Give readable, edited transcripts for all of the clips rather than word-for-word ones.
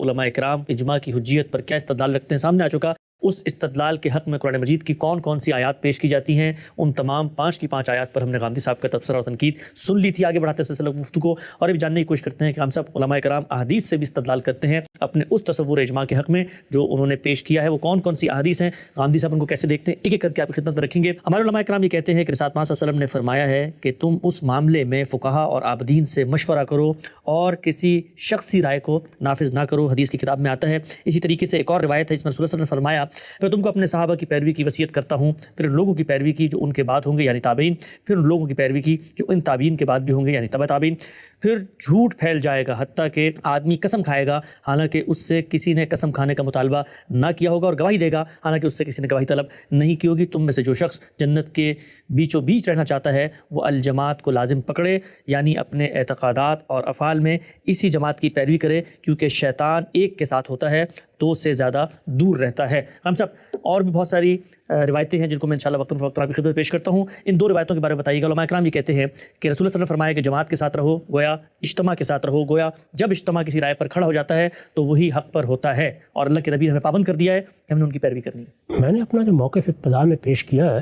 علماء اکرام اجماع کی حجیت پر کیا استدلال رکھتے ہیں سامنے آ چکا۔ اس استدلال کے حق میں قرآن مجید کی کون کون سی آیات پیش کی جاتی ہیں، ان تمام 5 کی 5 آیات پر ہم نے غامدی صاحب کا تبصرہ اور تنقید سن لی تھی۔ آگے بڑھاتے سلسلہ گفتگو کو اور ابھی جاننے کی کوشش کرتے ہیں کہ ہم سب علماء کرام احادیث سے بھی استدلال کرتے ہیں اپنے اس تصور اجماع کے حق میں جو انہوں نے پیش کیا ہے۔ وہ کون کون سی احادیث ہیں، غامدی صاحب ان کو کیسے دیکھتے ہیں، ایک ایک کر کے آپ کی خدمت میں رکھیں گے۔ ہمارے علماء کرام یہ کہتے ہیں کہ رسالت محمد صلی اللہ علیہ وسلم نے فرمایا ہے کہ تم اس معاملے میں فقہا اور عابدین سے مشورہ کرو اور کسی شخصی رائے کو نافذ نہ کرو، حدیث کی کتاب میں آتا ہے۔ اسی طریقے سے ایک اور روایت ہے اس میں رسول اللہ صلی اللہ علیہ وسلم نے فرمایا میں تم کو اپنے صحابہ کی پیروی کی وصیت کرتا ہوں، پھر ان لوگوں کی پیروی کی جو ان کے بعد ہوں گے یعنی تابعین، پھر ان لوگوں کی پیروی کی جو ان تابعین کے بعد بھی ہوں گے یعنی تبع تابعین۔ پھر جھوٹ پھیل جائے گا حتیٰ کہ آدمی قسم کھائے گا حالانکہ اس سے کسی نے قسم کھانے کا مطالبہ نہ کیا ہوگا، اور گواہی دے گا حالانکہ اس سے کسی نے گواہی طلب نہیں کی ہوگی۔ تم میں سے جو شخص جنت کے بیچوں بیچ رہنا چاہتا ہے وہ الجماعت کو لازم پکڑے، یعنی اپنے اعتقادات اور افعال میں اسی جماعت کی پیروی کرے، کیونکہ شیطان ایک کے ساتھ ہوتا ہے تو سے زیادہ دور رہتا ہے۔ ہم سب اور بھی بہت ساری روایتیں ہیں جن کو میں انشاءاللہ وقتاً فوقتاً آپ کی خدمت پیش کرتا ہوں۔ ان 2 روایتوں کے بارے میں بتائیے گا۔ علماء کرام یہ کہتے ہیں کہ رسول اللہ صلی اللہ علیہ وسلم نے فرمایا کہ جماعت کے ساتھ رہو، گویا اجتماع کے ساتھ رہو، گویا جب اجتماع کسی رائے پر کھڑا ہو جاتا ہے تو وہی حق پر ہوتا ہے، اور اللہ کے نبی نے ہمیں پابند کر دیا ہے کہ ہم نے ان کی پیروی کرنی ہے۔ میں نے اپنا جو موقف ابتدا میں پیش کیا ہے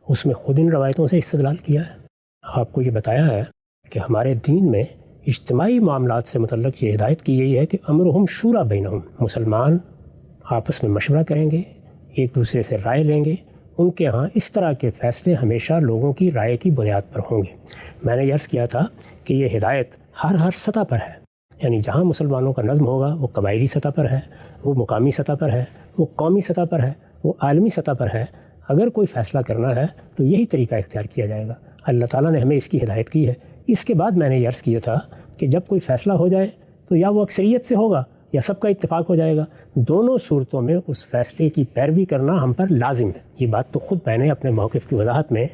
اس میں خود ان روایتوں سے استدلال کیا ہے۔ آپ کو یہ بتایا ہے کہ ہمارے دین میں اجتماعی معاملات سے متعلق یہ ہدایت کی گئی ہے کہ امرہم شورا بینہم، مسلمان آپس میں مشورہ کریں گے، ایک دوسرے سے رائے لیں گے، ان کے ہاں اس طرح کے فیصلے ہمیشہ لوگوں کی رائے کی بنیاد پر ہوں گے۔ میں نے عرض کیا تھا کہ یہ ہدایت ہر سطح پر ہے، یعنی جہاں مسلمانوں کا نظم ہوگا وہ قبائلی سطح پر ہے، وہ مقامی سطح پر ہے، وہ قومی سطح پر ہے، وہ عالمی سطح پر ہے۔ اگر کوئی فیصلہ کرنا ہے تو یہی طریقہ اختیار کیا جائے گا۔ اللہ تعالیٰ نے ہمیں اس کی ہدایت کی ہے۔ اس کے بعد میں نے یہ عرض کیا تھا کہ جب کوئی فیصلہ ہو جائے تو یا وہ اکثریت سے ہوگا یا سب کا اتفاق ہو جائے گا، دونوں صورتوں میں اس فیصلے کی پیروی کرنا ہم پر لازم ہے۔ یہ بات تو خود میں نے اپنے موقف کی وضاحت میں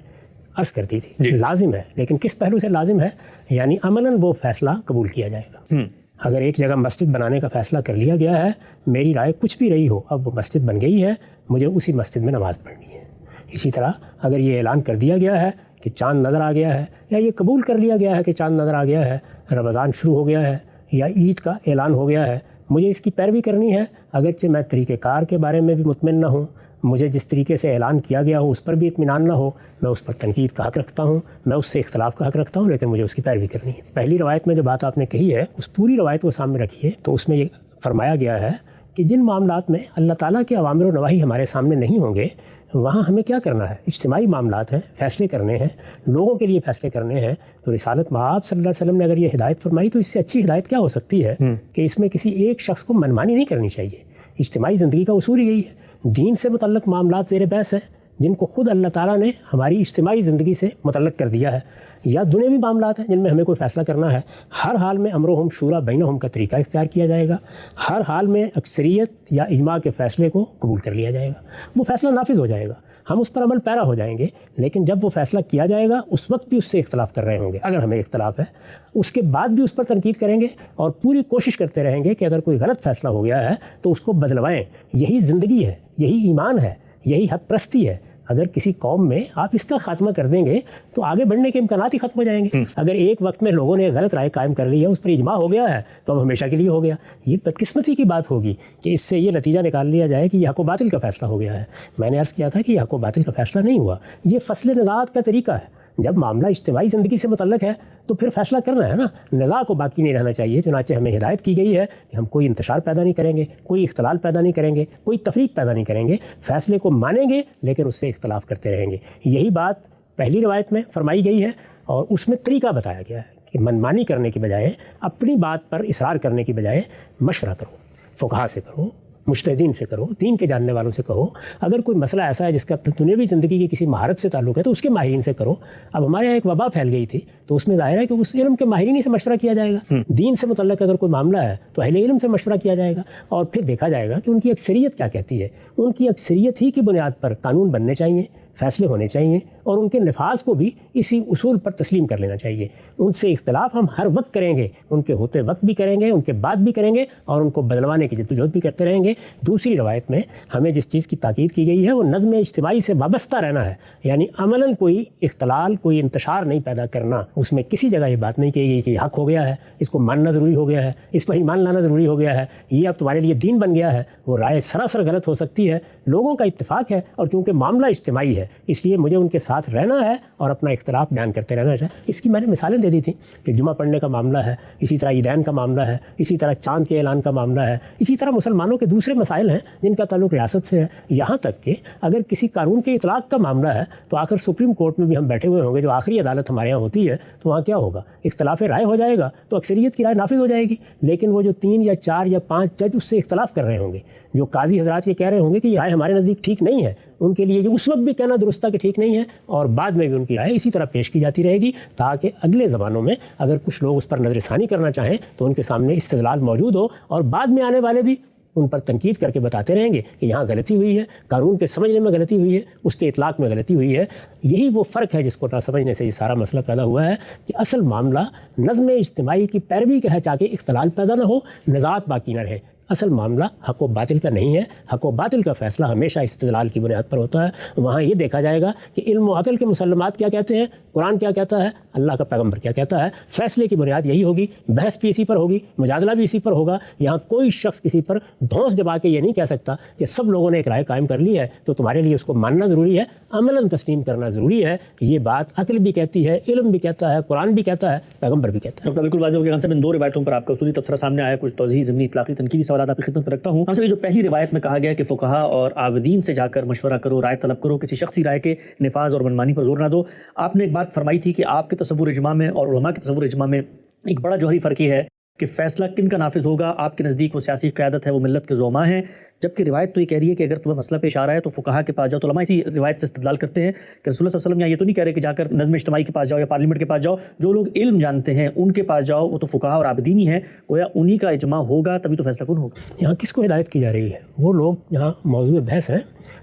عرض کر دی تھی۔ لازم ہے، لیکن کس پہلو سے لازم ہے؟ یعنی عملاً وہ فیصلہ قبول کیا جائے گا۔ اگر ایک جگہ مسجد بنانے کا فیصلہ کر لیا گیا ہے، میری رائے کچھ بھی رہی ہو، اب وہ مسجد بن گئی ہے، مجھے اسی مسجد میں نماز پڑھنی ہے۔ اسی طرح اگر یہ اعلان کر دیا گیا ہے کہ چاند نظر آ گیا ہے، یا یہ قبول کر لیا گیا ہے کہ چاند نظر آ گیا ہے، رمضان شروع ہو گیا ہے، یا عید کا اعلان ہو گیا ہے، مجھے اس کی پیروی کرنی ہے، اگرچہ میں طریقہ کار کے بارے میں بھی مطمئن نہ ہوں، مجھے جس طریقے سے اعلان کیا گیا ہو اس پر بھی اطمینان نہ ہو، میں اس پر تنقید کا حق رکھتا ہوں، میں اس سے اختلاف کا حق رکھتا ہوں، لیکن مجھے اس کی پیروی کرنی ہے۔ پہلی روایت میں جو بات آپ نے کہی ہے اس پوری روایت کو سامنے رکھیے تو اس میں یہ فرمایا گیا ہے کہ جن معاملات میں اللہ تعالیٰ کے اوامر و نواہی ہمارے سامنے نہیں ہوں گے وہاں ہمیں کیا کرنا ہے؟ اجتماعی معاملات ہیں، فیصلے کرنے ہیں، لوگوں کے لیے فیصلے کرنے ہیں۔ تو رسالت مآب صلی اللہ علیہ وسلم نے اگر یہ ہدایت فرمائی تو اس سے اچھی ہدایت کیا ہو سکتی ہے کہ اس میں کسی ایک شخص کو منمانی نہیں کرنی چاہیے۔ اجتماعی زندگی کا اصول یہی ہے۔ دین سے متعلق معاملات زیر بحث ہیں جن کو خود اللہ تعالیٰ نے ہماری اجتماعی زندگی سے متعلق کر دیا ہے، یا دنیاوی معاملات ہیں جن میں ہمیں کوئی فیصلہ کرنا ہے، ہر حال میں امرہم شورا بینہم کا طریقہ اختیار کیا جائے گا، ہر حال میں اکثریت یا اجماع کے فیصلے کو قبول کر لیا جائے گا، وہ فیصلہ نافذ ہو جائے گا، ہم اس پر عمل پیرا ہو جائیں گے۔ لیکن جب وہ فیصلہ کیا جائے گا اس وقت بھی اس سے اختلاف کر رہے ہوں گے، اگر ہمیں اختلاف ہے اس کے بعد بھی اس پر تنقید کریں گے اور پوری کوشش کرتے رہیں گے کہ اگر کوئی غلط فیصلہ ہو گیا ہے تو اس کو بدلوائیں۔ یہی زندگی ہے، یہی ایمان ہے، یہی حق پرستی ہے۔ اگر کسی قوم میں آپ اس کا خاتمہ کر دیں گے تو آگے بڑھنے کے امکانات ہی ختم ہو جائیں گے۔ اگر ایک وقت میں لوگوں نے غلط رائے قائم کر لی ہے، اس پر اجماع ہو گیا ہے تو اب ہمیشہ کے لیے ہو گیا۔ یہ بدقسمتی کی بات ہوگی کہ اس سے یہ نتیجہ نکال لیا جائے کہ یہ حق و باطل کا فیصلہ ہو گیا ہے۔ میں نے عرض کیا تھا کہ یہ حق و باطل کا فیصلہ نہیں ہوا، یہ فصل نزاعات کا طریقہ ہے۔ جب معاملہ اجتماعی زندگی سے متعلق ہے تو پھر فیصلہ کرنا ہے نا، نزاع کو باقی نہیں رہنا چاہیے۔ چنانچہ ہمیں ہدایت کی گئی ہے کہ ہم کوئی انتشار پیدا نہیں کریں گے، کوئی اختلال پیدا نہیں کریں گے، کوئی تفریق پیدا نہیں کریں گے، فیصلے کو مانیں گے لیکن اس سے اختلاف کرتے رہیں گے۔ یہی بات پہلی روایت میں فرمائی گئی ہے اور اس میں طریقہ بتایا گیا ہے کہ منمانی کرنے کی بجائے، اپنی بات پر اصرار کرنے کی بجائے مشورہ کرو، فقہا سے کرو، مجتہدین سے کرو، دین کے جاننے والوں سے کہو۔ اگر کوئی مسئلہ ایسا ہے جس کا دنیاوی زندگی کی کسی مہارت سے تعلق ہے تو اس کے ماہرین سے کرو۔ اب ہمارے یہاں ایک وبا پھیل گئی تھی تو اس میں ظاہر ہے کہ اس علم کے ماہرین ہی سے مشورہ کیا جائے گا۔ دین سے متعلق اگر کوئی معاملہ ہے تو اہل علم سے مشورہ کیا جائے گا اور پھر دیکھا جائے گا کہ ان کی اکثریت کیا کہتی ہے۔ ان کی اکثریت ہی کی بنیاد پر قانون بننے چاہیے، فیصلے ہونے چاہیے، اور ان کے نفاذ کو بھی اسی اصول پر تسلیم کر لینا چاہیے. ان سے اختلاف ہم ہر وقت کریں گے, ان کے ہوتے وقت بھی کریں گے, ان کے بعد بھی کریں گے, اور ان کو بدلوانے کی جدوجہد بھی کرتے رہیں گے. دوسری روایت میں ہمیں جس چیز کی تاکید کی گئی ہے وہ نظم اجتماعی سے وابستہ رہنا ہے, یعنی عملاً کوئی اختلال, کوئی انتشار نہیں پیدا کرنا. اس میں کسی جگہ یہ بات نہیں کہی گئی کہ یہ حق ہو گیا ہے, اس کو ماننا ضروری ہو گیا ہے, اس پر ایمان لانا ضروری ہو گیا ہے, یہ اب تمہارے لیے دین بن گیا ہے. وہ رائے سراسر غلط ہو سکتی ہے. لوگوں کا اتفاق ہے, اور چونکہ معاملہ اجتماعی ہے اس لیے مجھے ان کے ساتھ رہنا ہے اور اپنا اختلاف بیان کرتے رہنا ہے. اس کی میں نے مثالیں دے دی تھیں کہ جمعہ پڑھنے کا معاملہ ہے, اسی طرح عیدین کا معاملہ ہے, اسی طرح چاند کے اعلان کا معاملہ ہے, اسی طرح مسلمانوں کے دوسرے مسائل ہیں جن کا تعلق ریاست سے ہے. یہاں تک کہ اگر کسی قانون کے اطلاق کا معاملہ ہے تو آخر سپریم کورٹ میں بھی ہم بیٹھے ہوئے ہوں گے, جو آخری عدالت ہمارے یہاں ہوتی ہے, تو وہاں کیا ہوگا؟ اختلاف رائے ہو جائے گا تو اکثریت کی رائے نافذ ہو جائے گی. لیکن وہ جو 3 یا 4 یا 5 جج اس سے اختلاف کر رہے ہوں گے, جو قاضی حضرات یہ کہہ رہے ہوں گے کہ یہ رائے ہمارے نزدیک ٹھیک نہیں ہے, ان کے لیے یہ اس وقت بھی کہنا درست تھا کہ ٹھیک نہیں ہے, اور بعد میں بھی ان کی رائے اسی طرح پیش کی جاتی رہے گی تاکہ اگلے زمانوں میں اگر کچھ لوگ اس پر نظر ثانی کرنا چاہیں تو ان کے سامنے استدلال موجود ہو, اور بعد میں آنے والے بھی ان پر تنقید کر کے بتاتے رہیں گے کہ یہاں غلطی ہوئی ہے, قانون کے سمجھنے میں غلطی ہوئی ہے, اس کے اطلاق میں غلطی ہوئی ہے. یہی وہ فرق ہے جس کو نہ سمجھنے سے یہ سارا مسئلہ پیدا ہوا ہے کہ اصل معاملہ نظم اجتماعی کی پیروی کا ہے تاکہ اختلال پیدا نہ ہو, نزاعت باقی نہ رہے. اصل معاملہ حق و باطل کا نہیں ہے. حق و باطل کا فیصلہ ہمیشہ استدلال کی بنیاد پر ہوتا ہے. وہاں یہ دیکھا جائے گا کہ علم و عقل کے مسلمات کیا کہتے ہیں, قرآن کیا کہتا ہے, اللہ کا پیغمبر کیا کہتا ہے. فیصلے کی بنیاد یہی ہوگی, بحث بھی اسی پر ہوگی, مجادلہ بھی اسی پر ہوگا. یہاں کوئی شخص کسی پر دھونس جما کے یہ نہیں کہہ سکتا کہ سب لوگوں نے ایک رائے قائم کر لی ہے تو تمہارے لیے اس کو ماننا ضروری ہے, عملاً تسلیم کرنا ضروری ہے. یہ بات عقل بھی کہتی ہے, علم بھی کہتا ہے, قرآن بھی کہتا ہے, پیغمبر بھی کہتا ہے. بالکل واضح ہو گیا. ہم سب ان 2 روایتوں پر آپ کا اصولی تبصرہ سامنے آیا, کچھ توضیحی, ضمنی, اطلاقی, تنقیدی سوالات آپ کی خدمت میں رکھتا ہوں. ہم سب جو پہلی روایت میں کہا گیا کہ فقہا اور عابدین سے جا کر مشورہ کرو, رائے طلب کرو, کسی شخصی رائے کے نفاذ اور منمانی پر زور نہ دو. آپ نے ایک بات فرمائی تھی کہ آپ کے تصور اجماع میں اور علماء کے تصور اجماع میں ایک بڑا جوہری فرق یہ ہے کہ فیصلہ کن کا نافذ ہوگا. آپ کے نزدیک وہ سیاسی قیادت ہے, وہ ملت کے زعماء ہیں, جبکہ روایت تو یہ کہہ رہی ہے کہ اگر تمہیں مسئلہ پیش آ رہا ہے تو فقہا کے پاس جاؤ. تو علماء اسی روایت سے استدلال کرتے ہیں کہ رسول اللہ صلی اللہ علیہ وسلم یہ تو نہیں کہہ رہے کہ جا کر نظم اجتماعی کے پاس جاؤ یا پارلیمنٹ کے پاس جاؤ. جو لوگ علم جانتے ہیں ان کے پاس جاؤ, وہ تو فقہا اور عابدین ہی ہیں, گویا انہی کا اجماع ہوگا تبھی تو فیصلہ کن ہوگا. یہاں کس کو ہدایت کی جا رہی ہے؟ وہ لوگ یہاں موضوع بحث ہیں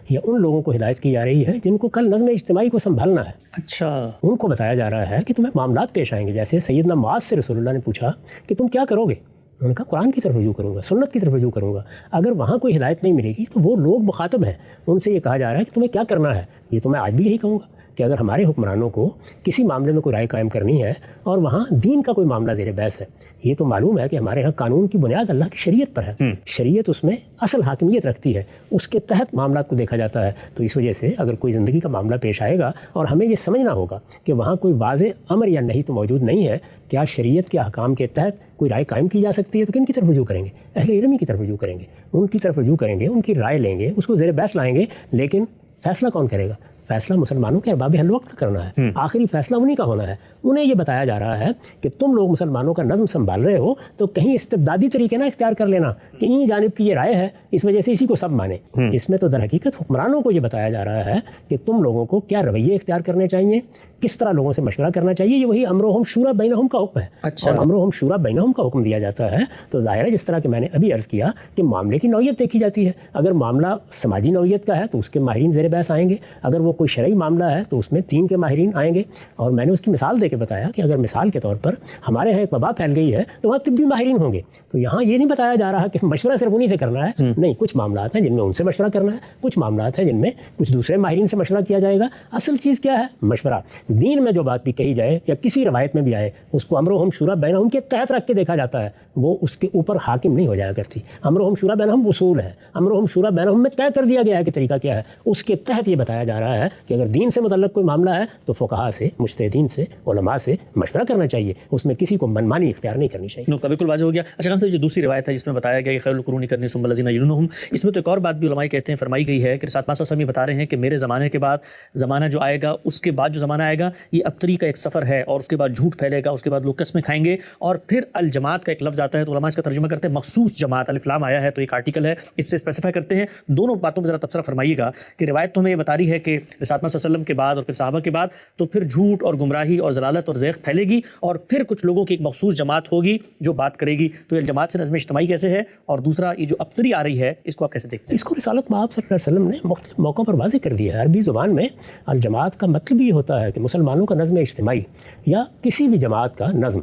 یا ان لوگوں کو ہدایت کی جا رہی ہے جن کو کل نظم اجتماعی کو سنبھالنا ہے. اچھا, ان کو بتایا جا رہا ہے کہ تمہیں معاملات پیش آئیں گے. جیسے سیدنا معاذ سے رسول اللہ نے پوچھا کہ تم کیا کرو گے؟ انہوں نے کہا قرآن کی طرف رجوع کروں گا, سنت کی طرف رجوع کروں گا. اگر وہاں کوئی ہدایت نہیں ملے گی تو وہ لوگ مخاطب ہیں, ان سے یہ کہا جا رہا ہے کہ تمہیں کیا کرنا ہے. یہ تو میں آج بھی یہی کہوں گا کہ اگر ہمارے حکمرانوں کو کسی معاملے میں کوئی رائے قائم کرنی ہے اور وہاں دین کا کوئی معاملہ زیر بحث ہے, یہ تو معلوم ہے کہ ہمارے ہاں قانون کی بنیاد اللہ کی شریعت پر ہے, شریعت اس میں اصل حاکمیت رکھتی ہے, اس کے تحت معاملات کو دیکھا جاتا ہے. تو اس وجہ سے اگر کوئی زندگی کا معاملہ پیش آئے گا اور ہمیں یہ سمجھنا ہوگا کہ وہاں کوئی واضح امر یا نہیں تو موجود نہیں ہے, کیا شریعت کے احکام کے تحت کوئی رائے قائم کی جا سکتی ہے, تو کن کی طرف رجوع کریں گے؟ اہل علم کی طرف رجوع کریں گے, ان کی طرف رجوع کریں گے, ان کی رائے لیں گے, اس کو زیر بحث لائیں گے. لیکن فیصلہ کون کرے گا؟ فیصلہ مسلمانوں کے ارباب حل وقت کا کرنا ہے. آخری فیصلہ انہی کا ہونا ہے. انہیں یہ بتایا جا رہا ہے کہ تم لوگ مسلمانوں کا نظم سنبھال رہے ہو تو کہیں استبدادی طریقے نہ اختیار کر لینا کہ این جانب کی یہ رائے ہے, اس وجہ سے اسی کو سب مانے. اس میں تو در حقیقت حکمرانوں کو یہ بتایا جا رہا ہے کہ تم لوگوں کو کیا رویے اختیار کرنے چاہیے, کس طرح لوگوں سے مشورہ کرنا چاہیے. یہ وہی امرہم شورا بینہم کا حکم ہے. اور امرہم شورا بینہم کا حکم دیا جاتا ہے تو ظاہر ہے جس طرح کہ میں نے ابھی عرض کیا کہ معاملے کی نوعیت دیکھی جاتی ہے. اگر معاملہ سماجی نوعیت کا ہے تو اس کے ماہرین زیر بحث آئیں گے. اگر وہ کوئی شرعی معاملہ ہے تو اس میں دین کے ماہرین آئیں گے. اور میں نے اس کی مثال دے کے بتایا کہ اگر مثال کے طور پر ہمارے یہاں ایک وبا پھیل گئی ہے تو وہاں طبی ماہرین ہوں گے. تو یہاں یہ نہیں بتایا جا رہا کہ مشورہ صرف انہی سے کرنا ہے, نہیں, کچھ معاملات ہیں جن میں ان سے مشورہ کرنا ہے, کچھ معاملات ہیں جن میں کچھ دوسرے ماہرین سے مشورہ کیا جائے گا. اصل چیز کیا ہے؟ مشورہ. دین میں جو بات بھی کہی جائے یا کسی روایت میں بھی آئے اس کو امرہم شورا بینہم کے تحت رکھ کے دیکھا جاتا ہے, وہ اس کے اوپر حاکم نہیں ہو جایا کرتی. امرہم شورا بینہم اصول ہے, امرہم شورا بینہم میں طے کر دیا گیا ہے کہ طریقہ کیا ہے, اس کے تحت یہ بتایا جا رہا ہے کہ اگر دین سے متعلق کوئی معاملہ ہے تو فقہا سے, مجتہدین سے, علماء سے مشورہ کرنا چاہیے, اس میں کسی کو منمانی اختیار نہیں کرنی چاہیے. نقطہ بالکل واضح ہو گیا. اچھا, ہم سے جو دوسری روایت ہے جس میں بتایا گیا کہ خیر القرون قرنی ثم الذین یلونہم, اس میں تو ایک اور بات بھی علماء کہتے ہیں فرمائی گئی ہے کہ رسالت پاک صلی اللہ علیہ وسلم یہ بتا رہے ہیں کہ میرے زمانے کے بعد زمانہ جو آئے گا, اس کے بعد جو زمانہ آئے گا گا یہ ابتری کا ایک سفر ہے اور اس کے بعد جھوٹ پھیلے گا, اس کے بعد لوگ قسمیں کھائیں گے. اور پھر الجماعت کا ایک لفظ آتا ہے تو علماء اس کا ترجمہ کرتے ہیں مخصوص جماعت, الف لام آیا ہے تو ایک آرٹیکل ہے اس سے اسپیسیفائی کرتے ہیں. دونوں باتوں پہ ذرا تبصرہ فرمائیے گا کہ روایت تو ہمیں یہ بتا رہی ہے کہ رسالت صلی اللہ علیہ وسلم کے بعد اور پھر صحابہ کے بعد تو پھر جھوٹ اور گمراہی اور ضلالت اور زیغ پھیلے گی اور پھر کچھ لوگوں کی ایک مخصوص جماعت ہوگی جو بات کرے گی. تو یہ جماعت سے نظم اجتماعی کیسے ہے, اور دوسرا یہ جو ابتری آ رہی ہے اس کو آپ کیسے دیکھتے ہیں؟ اس کو رسالت مآب صلی اللہ علیہ وسلم نے مختلف موقعوں پر واضح کر دیا ہے. عربی زبان میں الجماعت کا مطلب یہ ہوتا ہے کہ مسلمانوں کا نظم اجتماعی یا کسی بھی جماعت کا نظم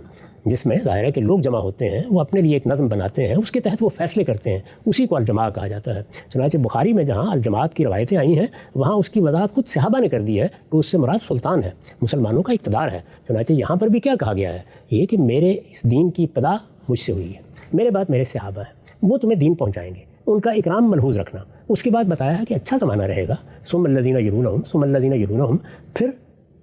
جس میں ظاہر ہے کہ لوگ جمع ہوتے ہیں, وہ اپنے لیے ایک نظم بناتے ہیں, اس کے تحت وہ فیصلے کرتے ہیں, اسی کو الجماع کہا جاتا ہے. چنانچہ بخاری میں جہاں الجماعت کی روایتیں آئی ہیں وہاں اس کی وضاحت خود صحابہ نے کر دی ہے کہ اس سے مراد سلطان ہے, مسلمانوں کا اقتدار ہے. چنانچہ یہاں پر بھی کیا کہا گیا ہے, یہ کہ میرے اس دین کی ابتدا مجھ سے ہوئی ہے, میرے بعد میرے صحابہ ہیں, وہ تمہیں دین پہنچائیں گے, ان کا اکرام ملحوظ رکھنا. اس کے بعد بتایا ہے کہ اچھا زمانہ رہے گا, ثم الذین یلونہم ثم الذین یلونہم, پھر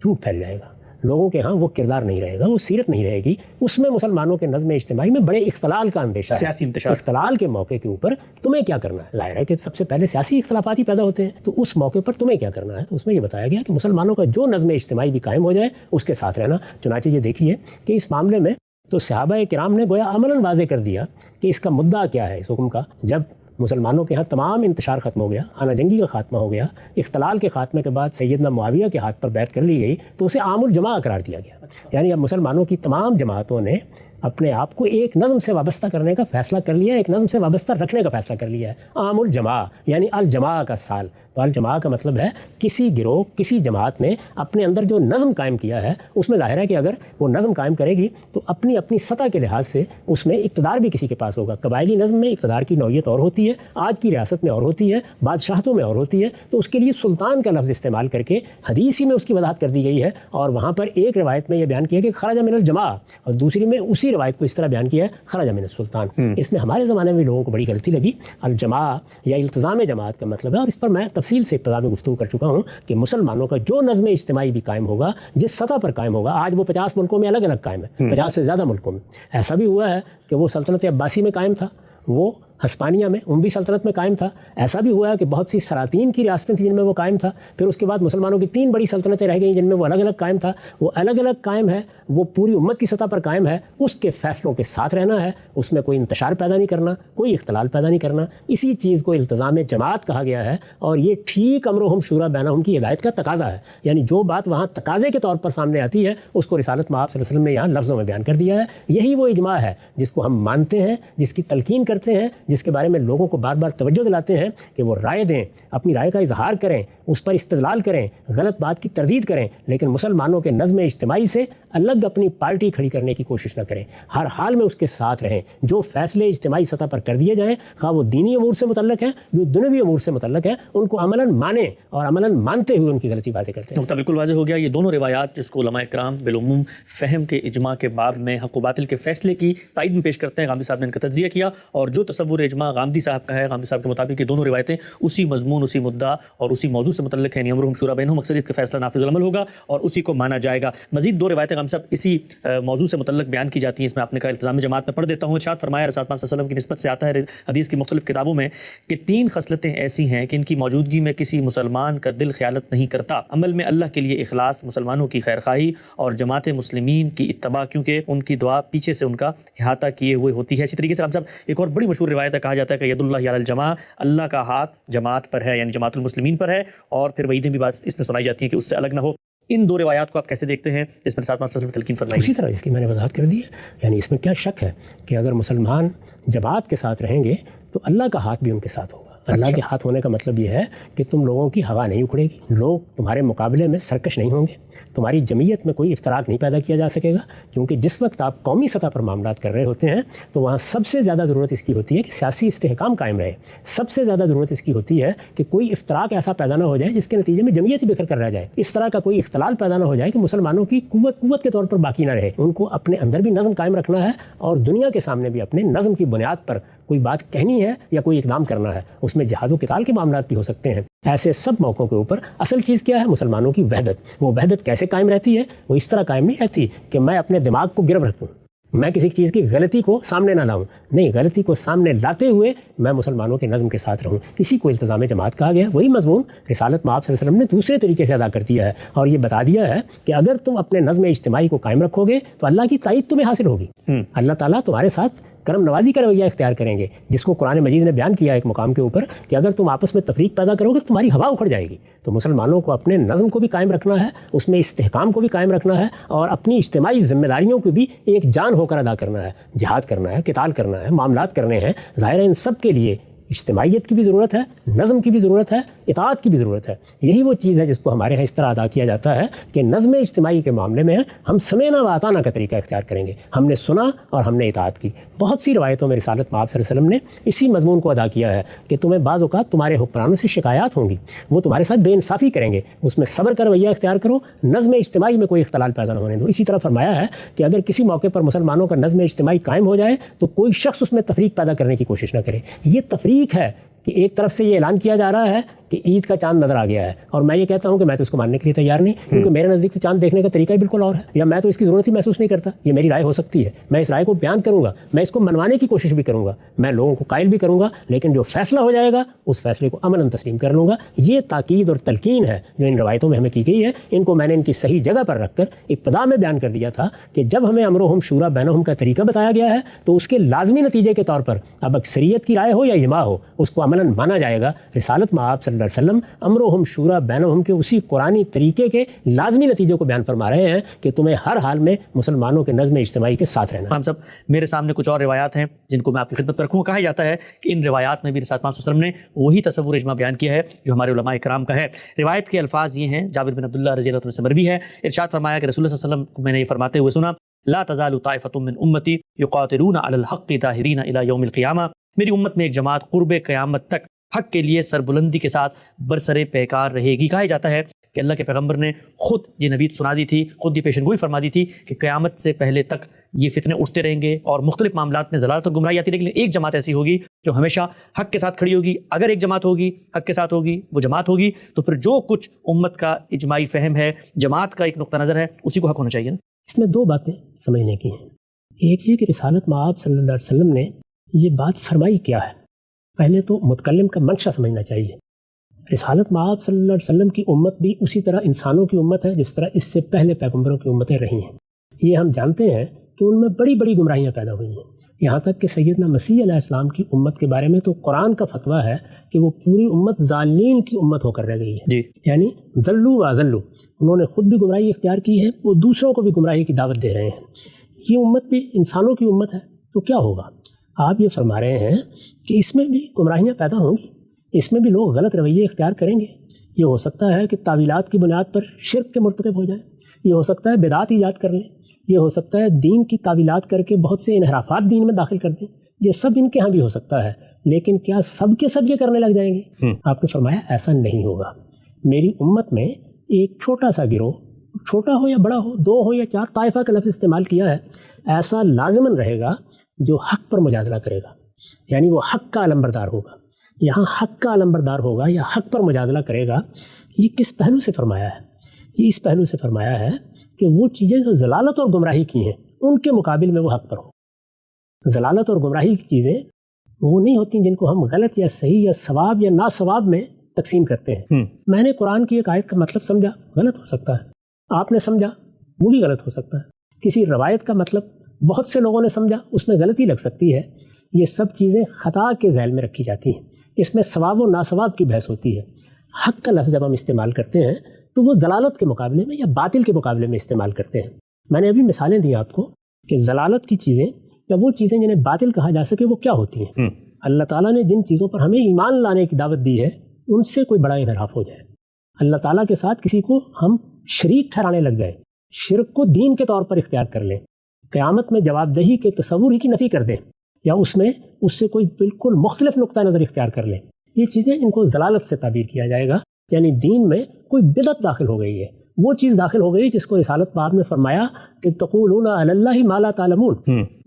جھوٹ پھیل جائے گا, لوگوں کے ہاں وہ کردار نہیں رہے گا, وہ سیرت نہیں رہے گی. اس میں مسلمانوں کے نظم اجتماعی میں بڑے اختلال کا اندیشہ ہے, سیاسی انتشار. اختلال کے موقع کے اوپر تمہیں کیا کرنا ہے. ظاہر ہے کہ سب سے پہلے سیاسی اختلافات ہی پیدا ہوتے ہیں, تو اس موقع پر تمہیں کیا کرنا ہے. تو اس میں یہ بتایا گیا کہ مسلمانوں کا جو نظم اجتماعی بھی قائم ہو جائے اس کے ساتھ رہنا. چنانچہ یہ دیکھیے کہ اس معاملے میں تو صحابہ کرام نے گویا عملاً واضح کر دیا کہ اس کا مدعا کیا ہے اس حکم کا. جب مسلمانوں کے ہاں تمام انتشار ختم ہو گیا, آنا جنگی کا خاتمہ ہو گیا, اختلال کے خاتمے کے بعد سیدنا معاویہ کے ہاتھ پر بیعت کر لی گئی, تو اسے عام الجماع قرار دیا گیا. یعنی اب مسلمانوں کی تمام جماعتوں نے اپنے آپ کو ایک نظم سے وابستہ کرنے کا فیصلہ کر لیا, ایک نظم سے وابستہ رکھنے کا فیصلہ کر لیا ہے. عام الجماع یعنی الجماع کا سال. تو الجماع کا مطلب ہے کسی گروہ کسی جماعت نے اپنے اندر جو نظم قائم کیا ہے اس میں ظاہر ہے کہ اگر وہ نظم قائم کرے گی تو اپنی اپنی سطح کے لحاظ سے اس میں اقتدار بھی کسی کے پاس ہوگا. قبائلی نظم میں اقتدار کی نوعیت اور ہوتی ہے, آج کی ریاست میں اور ہوتی ہے, بادشاہتوں میں اور ہوتی ہے. تو اس کے لیے سلطان کا لفظ استعمال کر کے حدیث ہی میں اس کی وضاحت کر دی گئی ہے. اور وہاں پر ایک روایت میں یہ بیان کیا کہ خرج من الجماع, اور دوسری میں اسی روایت کو اس طرح بیان کیا ہے خرج من السلطان. اس میں ہمارے زمانے میں لوگوں کو بڑی غلطی لگی. الجماع یا التزام جماعت کا مطلب ہے, اور اس پر میں تفصیل سے ابتدا میں گفتگو کر چکا ہوں کہ مسلمانوں کا جو نظم اجتماعی بھی قائم ہوگا, جس سطح پر قائم ہوگا, آج وہ 50 ملکوں میں الگ الگ قائم ہے, 50 سے زیادہ ملکوں میں. ایسا بھی ہوا ہے کہ وہ سلطنت عباسی میں قائم تھا, وہ ہسپانیہ میں اموی سلطنت میں قائم تھا. ایسا بھی ہوا ہے کہ بہت سی سلاطین کی ریاستیں تھیں جن میں وہ قائم تھا. پھر اس کے بعد مسلمانوں کی 3 بڑی سلطنتیں رہ گئیں جن میں وہ الگ الگ قائم تھا. وہ الگ الگ قائم ہے, وہ پوری امت کی سطح پر قائم ہے, اس کے فیصلوں کے ساتھ رہنا ہے, اس میں کوئی انتشار پیدا نہیں کرنا, کوئی اختلال پیدا نہیں کرنا. اسی چیز کو التزام جماعت کہا گیا ہے, اور یہ ٹھیک امرہم شورا بینہم کی ہدایت کا تقاضا ہے. یعنی جو بات وہاں تقاضے کے طور پر سامنے آتی ہے اس کو رسالت مآب صلی اللہ علیہ وسلم نے یہاں لفظوں میں بیان کر دیا ہے. یہی وہ اجماع ہے جس کو ہم مانتے ہیں, جس کی تلقین کرتے ہیں, جس کے بارے میں لوگوں کو بار بار توجہ دلاتے ہیں کہ وہ رائے دیں, اپنی رائے کا اظہار کریں, اس پر استدلال کریں, غلط بات کی تردید کریں, لیکن مسلمانوں کے نظم اجتماعی سے الگ اپنی پارٹی کھڑی کرنے کی کوشش نہ کریں. ہر حال میں اس کے ساتھ رہیں. جو فیصلے اجتماعی سطح پر کر دیے جائیں, خواہ وہ دینی امور سے متعلق ہیں, جو دنیوی امور سے متعلق ہیں, ان کو عملاً مانیں اور عملاً مانتے ہوئے ان کی غلطی واضح کرتے ہیں. نقطہ بالکل واضح ہو گیا. یہ دونوں روایات جس کو علماء کرام بالعموم فہم کے اجماع کے باب میں حق و باطل کے فیصلے کی تائید میں پیش کرتے ہیں, غامدی صاحب نے ان کا تجزیہ کیا, اور جو تصور اجماع غامدی صاحب کا ہے, غامدی صاحب کے مطابق یہ دونوں روایتیں اسی مضمون, اسی مدعا اور اسی موضوع سے متعلق ہیں. امرہم شورا بینہم, اکثریت کا فیصلہ نافذ العمل ہوگا اور اسی کو مانا جائے گا. مزید 2 روایتیں غامدی صاحب اسی موضوع سے متعلق بیان کی جاتی ہیں. اس میں آپ نے کہا التزام جماعت میں پڑھ دیتا ہوں. ارشاد فرمایا رسول اللہ صلی اللہ علیہ وسلم کی نسبت سے آتا ہے حدیث کی مختلف کتابوں میں کہ 3 خصلتیں ایسی ہیں کہ ان کی موجودگی میں کسی مسلمان کا دل خیالت نہیں کرتا. عمل میں اللہ کے لیے اخلاص, مسلمانوں کی خیرخواہی اور جماعت مسلمین کی اتباع, کیونکہ ان کی دعا پیچھے سے ان کا احاطہ کیے ہوئے ہوتی ہے. اسی طریقے سے غامدی صاحب ایک اور بڑی مشہور روایت ہے, کہا جاتا ہے کہ ید اللہ علی الجماع, اللہ کا ہاتھ جماعت پر ہے, یعنی جماعت المسلمین پر ہے, اور پھر وعیدیں بھی بس اس میں سنائی جاتی ہیں کہ اس سے الگ نہ ہو. ان 2 روایات کو آپ کیسے دیکھتے ہیں جس میں ساتھ میں تلقین فرمائی؟ اسی طرح اس کی میں نے وضاحت کر دی ہے. یعنی اس میں کیا شک ہے کہ اگر مسلمان جماعت کے ساتھ رہیں گے تو اللہ کا ہاتھ بھی ان کے ساتھ ہوگا. اللہ کے ہاتھ ہونے کا مطلب یہ ہے کہ تم لوگوں کی ہوا نہیں اکھڑے گی, لوگ تمہارے مقابلے میں سرکش نہیں ہوں گے, تمہاری جمعیت میں کوئی افتراق نہیں پیدا کیا جا سکے گا. کیونکہ جس وقت آپ قومی سطح پر معاملات کر رہے ہوتے ہیں تو وہاں سب سے زیادہ ضرورت اس کی ہوتی ہے کہ سیاسی استحکام قائم رہے. سب سے زیادہ ضرورت اس کی ہوتی ہے کہ کوئی افتراق ایسا پیدا نہ ہو جائے جس کے نتیجے میں جمعیت ہی بکھر کر رہ جائے. اس طرح کا کوئی اختلال پیدا نہ ہو جائے کہ مسلمانوں کی قوت کے طور پر باقی نہ رہے. ان کو اپنے اندر بھی نظم قائم رکھنا ہے اور دنیا کے سامنے بھی اپنے نظم کی بنیاد پر کوئی بات کہنی ہے یا کوئی اقدام کرنا ہے. اس میں جہاد و قتال کے معاملات بھی ہو سکتے ہیں. ایسے سب موقعوں کے اوپر اصل چیز کیا ہے؟ مسلمانوں کی وحدت. وہ وحدت کیسے قائم رہتی ہے؟ وہ اس طرح قائم نہیں رہتی کہ میں اپنے دماغ کو گرو رکھوں, میں کسی چیز کی غلطی کو سامنے نہ لاؤں، نہیں، غلطی کو سامنے لاتے ہوئے میں مسلمانوں کے نظم کے ساتھ رہوں، اسی کو التزام جماعت کہا گیا۔ وہی مضمون رسالت میں آپ صلی اللہ علیہ وسلم نے دوسرے طریقے سے ادا کر دیا ہے اور یہ بتا دیا ہے کہ اگر تم اپنے نظم اجتماعی کو قائم رکھو گے تو اللہ کی تائید تمہیں حاصل ہوگی، اللہ تعالیٰ تمہارے ساتھ کرم نوازی کا رویہ اختیار کریں گے، جس کو قرآن مجید نے بیان کیا ہے ایک مقام کے اوپر کہ اگر تم آپس میں تفریق پیدا کرو گے تو تمہاری ہوا اکھڑ جائے گی۔ تو مسلمانوں کو اپنے نظم کو بھی قائم رکھنا ہے، اس میں استحکام کو بھی قائم رکھنا ہے اور اپنی اجتماعی ذمہ داریوں کو بھی ایک جان ہو کر ادا کرنا ہے، جہاد کرنا ہے، قتال کرنا ہے، معاملات کرنے ہیں۔ ظاہر ہے ان سب کے لیے اجتماعیت کی بھی ضرورت ہے، نظم کی بھی ضرورت ہے، اطاعت کی بھی ضرورت ہے۔ یہی وہ چیز ہے جس کو ہمارے ہاں اس طرح ادا کیا جاتا ہے کہ نظم اجتماعی کے معاملے میں ہم سمینا و اطانا کا طریقہ اختیار کریں گے، ہم نے سنا اور ہم نے اطاعت کی۔ بہت سی روایتوں میں رسالت میں آپ صلی اللہ علیہ وسلم نے اسی مضمون کو ادا کیا ہے کہ تمہیں بعض اوقات تمہارے حکمرانوں سے شکایات ہوں گی، وہ تمہارے ساتھ بے انصافی کریں گے، اس میں صبر کا رویہ اختیار کرو، نظم اجتماعی میں کوئی اختلال پیدا نہ ہونے دو۔ اسی طرح فرمایا ہے کہ اگر کسی موقع پر مسلمانوں کا نظم اجتماعی قائم ہو جائے تو کوئی شخص اس میں تفریق پیدا کرنے کی کوشش نہ کرے۔ یہ تفریق ہے کہ ایک طرف سے یہ اعلان کیا جا رہا ہے کہ عید کا چاند نظر آ گیا ہے اور میں یہ کہتا ہوں کہ میں تو اس کو ماننے کے لیے تیار نہیں، کیونکہ میرے نزدیک تو چاند دیکھنے کا طریقہ ہی بالکل اور ہے، یا میں تو اس کی ضرورت ہی محسوس نہیں کرتا۔ یہ میری رائے ہو سکتی ہے، میں اس رائے کو بیان کروں گا، میں اس کو منوانے کی کوشش بھی کروں گا، میں لوگوں کو قائل بھی کروں گا، لیکن جو فیصلہ ہو جائے گا اس فیصلے کو عملاً تسلیم کر لوں گا۔ یہ تاکید اور تلقین ہے جو ان روایتوں میں ہمیں کی گئی ہے، ان کو میں نے ان کی صحیح جگہ پر رکھ کر ابتدا میں بیان کر دیا تھا کہ جب ہمیں امرہم شورا بینہم کا طریقہ بتایا گیا ہے تو اس کے لازمی نتیجے کے طور پر اب اکثریت کی رائے ہو یا اجماع ہو اس کو عملاً مانا جائے گا۔ رسالت میں آپ صلی اللہ علیہ وسلم امرہم شورا بینہم کے اسی قرآنی طریقے کے لازمی نتیجوں کو بیان فرما رہے ہیں کہ تمہیں ہر حال میں مسلمانوں کے نظم اجتماعی کے ساتھ رہنا ہے۔ امام صاحب، میرے سامنے کچھ اور روایات ہیں جن کو میں آپ کی خدمت پر رکھوں گا۔ کہا جاتا ہے کہ ان روایات میں بھی رسالت صلی اللہ علیہ وسلم نے وہی تصور اجماع بیان کیا ہے جو ہمارے علماء کرام کا ہے۔ روایت کے الفاظ یہ ہیں، جابر بن عبداللہ رضی اللہ عنہ سے مروی ہے، ارشاد فرمایا کہ رسول اللہ صلی اللہ علیہ وسلم کو میں نے یہ فرماتے ہوئے سنا، لا تزال طائفة من امتی یقاتلون علی الحق ظاہرین الی یوم القیامہ، میری امت میں ایک جماعت قرب قیامت تک حق کے لیے سربلندی کے ساتھ برسر پیکار رہے گی۔ کہا جاتا ہے کہ اللہ کے پیغمبر نے خود یہ نوید سنا دی تھی، خود یہ پیشن گوئی فرما دی تھی کہ قیامت سے پہلے تک یہ فتنے اٹھتے رہیں گے اور مختلف معاملات میں ضلالت اور گمراہی آتی، لیکن ایک جماعت ایسی ہوگی جو ہمیشہ حق کے ساتھ کھڑی ہوگی۔ اگر ایک جماعت ہوگی حق کے ساتھ ہوگی، وہ جماعت ہوگی، تو پھر جو کچھ امت کا اجماعی فہم ہے، جماعت کا ایک نقطہ نظر ہے، اسی کو حق ہونا چاہیے نا۔ اس میں دو باتیں سمجھنے کی ہیں۔ ایک یہ کہ رسالت میں آپ صلی اللہ علیہ وسلم نے یہ بات فرمائی کیا ہے، پہلے تو متکلم کا منشا سمجھنا چاہیے۔ رسالت میں آپ صلی اللہ علیہ وسلم کی امت بھی اسی طرح انسانوں کی امت ہے جس طرح اس سے پہلے پیغمبروں کی امتیں رہی ہیں۔ یہ ہم جانتے ہیں کہ ان میں بڑی بڑی گمراہیاں پیدا ہوئی ہیں، یہاں تک کہ سیدنا مسیح علیہ السلام کی امت کے بارے میں تو قرآن کا فتویٰ ہے کہ وہ پوری امت ضالین کی امت ہو کر رہ گئی ہے، یعنی ضلوا و اضلوا، انہوں نے خود بھی گمراہی اختیار کی ہے، وہ دوسروں کو بھی گمراہی کی دعوت دے رہے ہیں۔ یہ امت بھی انسانوں کی امت ہے، تو کیا ہوگا؟ آپ یہ فرما رہے ہیں کہ اس میں بھی گمراہیاں پیدا ہوں گی، اس میں بھی لوگ غلط رویے اختیار کریں گے۔ یہ ہو سکتا ہے کہ تعویلات کی بنیاد پر شرک کے مرتکب ہو جائیں، یہ ہو سکتا ہے بدعات ایجاد کر لیں، یہ ہو سکتا ہے دین کی تعویلات کر کے بہت سے انحرافات دین میں داخل کر دیں، یہ سب ان کے ہاں بھی ہو سکتا ہے، لیکن کیا سب کے سب یہ کرنے لگ جائیں گے؟ آپ نے فرمایا ایسا نہیں ہوگا۔ میری امت میں ایک چھوٹا سا گروہ، چھوٹا ہو یا بڑا ہو، دو ہو یا چار، طائفہ کا لفظ استعمال کیا ہے، ایسا لازماً رہے گا جو حق پر مجادلہ کرے گا، یعنی وہ حق کا علمبردار ہوگا۔ یہاں حق کا علمبردار ہوگا یا حق پر مجادلہ کرے گا، یہ کس پہلو سے فرمایا ہے؟ یہ اس پہلو سے فرمایا ہے کہ وہ چیزیں جو ضلالت اور گمراہی کی ہیں ان کے مقابل میں وہ حق پر ہو۔ ضلالت اور گمراہی کی چیزیں وہ نہیں ہوتی جن کو ہم غلط یا صحیح یا ثواب یا ناثواب میں تقسیم کرتے ہیں۔ میں نے قرآن کی ایک آیت کا مطلب سمجھا، غلط ہو سکتا ہے، آپ نے سمجھا، وہ بھی غلط ہو سکتا ہے۔ کسی روایت کا مطلب بہت سے لوگوں نے سمجھا، اس میں غلطی لگ سکتی ہے۔ یہ سب چیزیں خطا کے ذیل میں رکھی جاتی ہیں، اس میں ثواب و ناثواب کی بحث ہوتی ہے۔ حق کا لفظ جب ہم استعمال کرتے ہیں تو وہ ضلالت کے مقابلے میں یا باطل کے مقابلے میں استعمال کرتے ہیں۔ میں نے ابھی مثالیں دی آپ کو کہ ضلالت کی چیزیں یا وہ چیزیں جنہیں باطل کہا جا سکے وہ کیا ہوتی ہیں۔ اللہ تعالیٰ نے جن چیزوں پر ہمیں ایمان لانے کی دعوت دی ہے ان سے کوئی بڑا انحراف ہو جائے، اللہ تعالیٰ کے ساتھ کسی کو ہم شریک ٹھہرانے لگ جائیں، شرک کو دین کے طور پر اختیار کر لیں، قیامت میں جواب دہی کے تصور ہی کی نفی کر دیں، یا اس سے کوئی بالکل مختلف نقطہ نظر اختیار کر لیں، یہ چیزیں ان کو ضلالت سے تعبیر کیا جائے گا۔ یعنی دین میں کوئی بدعت داخل ہو گئی ہے، وہ چیز داخل ہو گئی جس کو رسالت پاک نے فرمایا کہ تقولون علی اللہ ما لا تعلمون،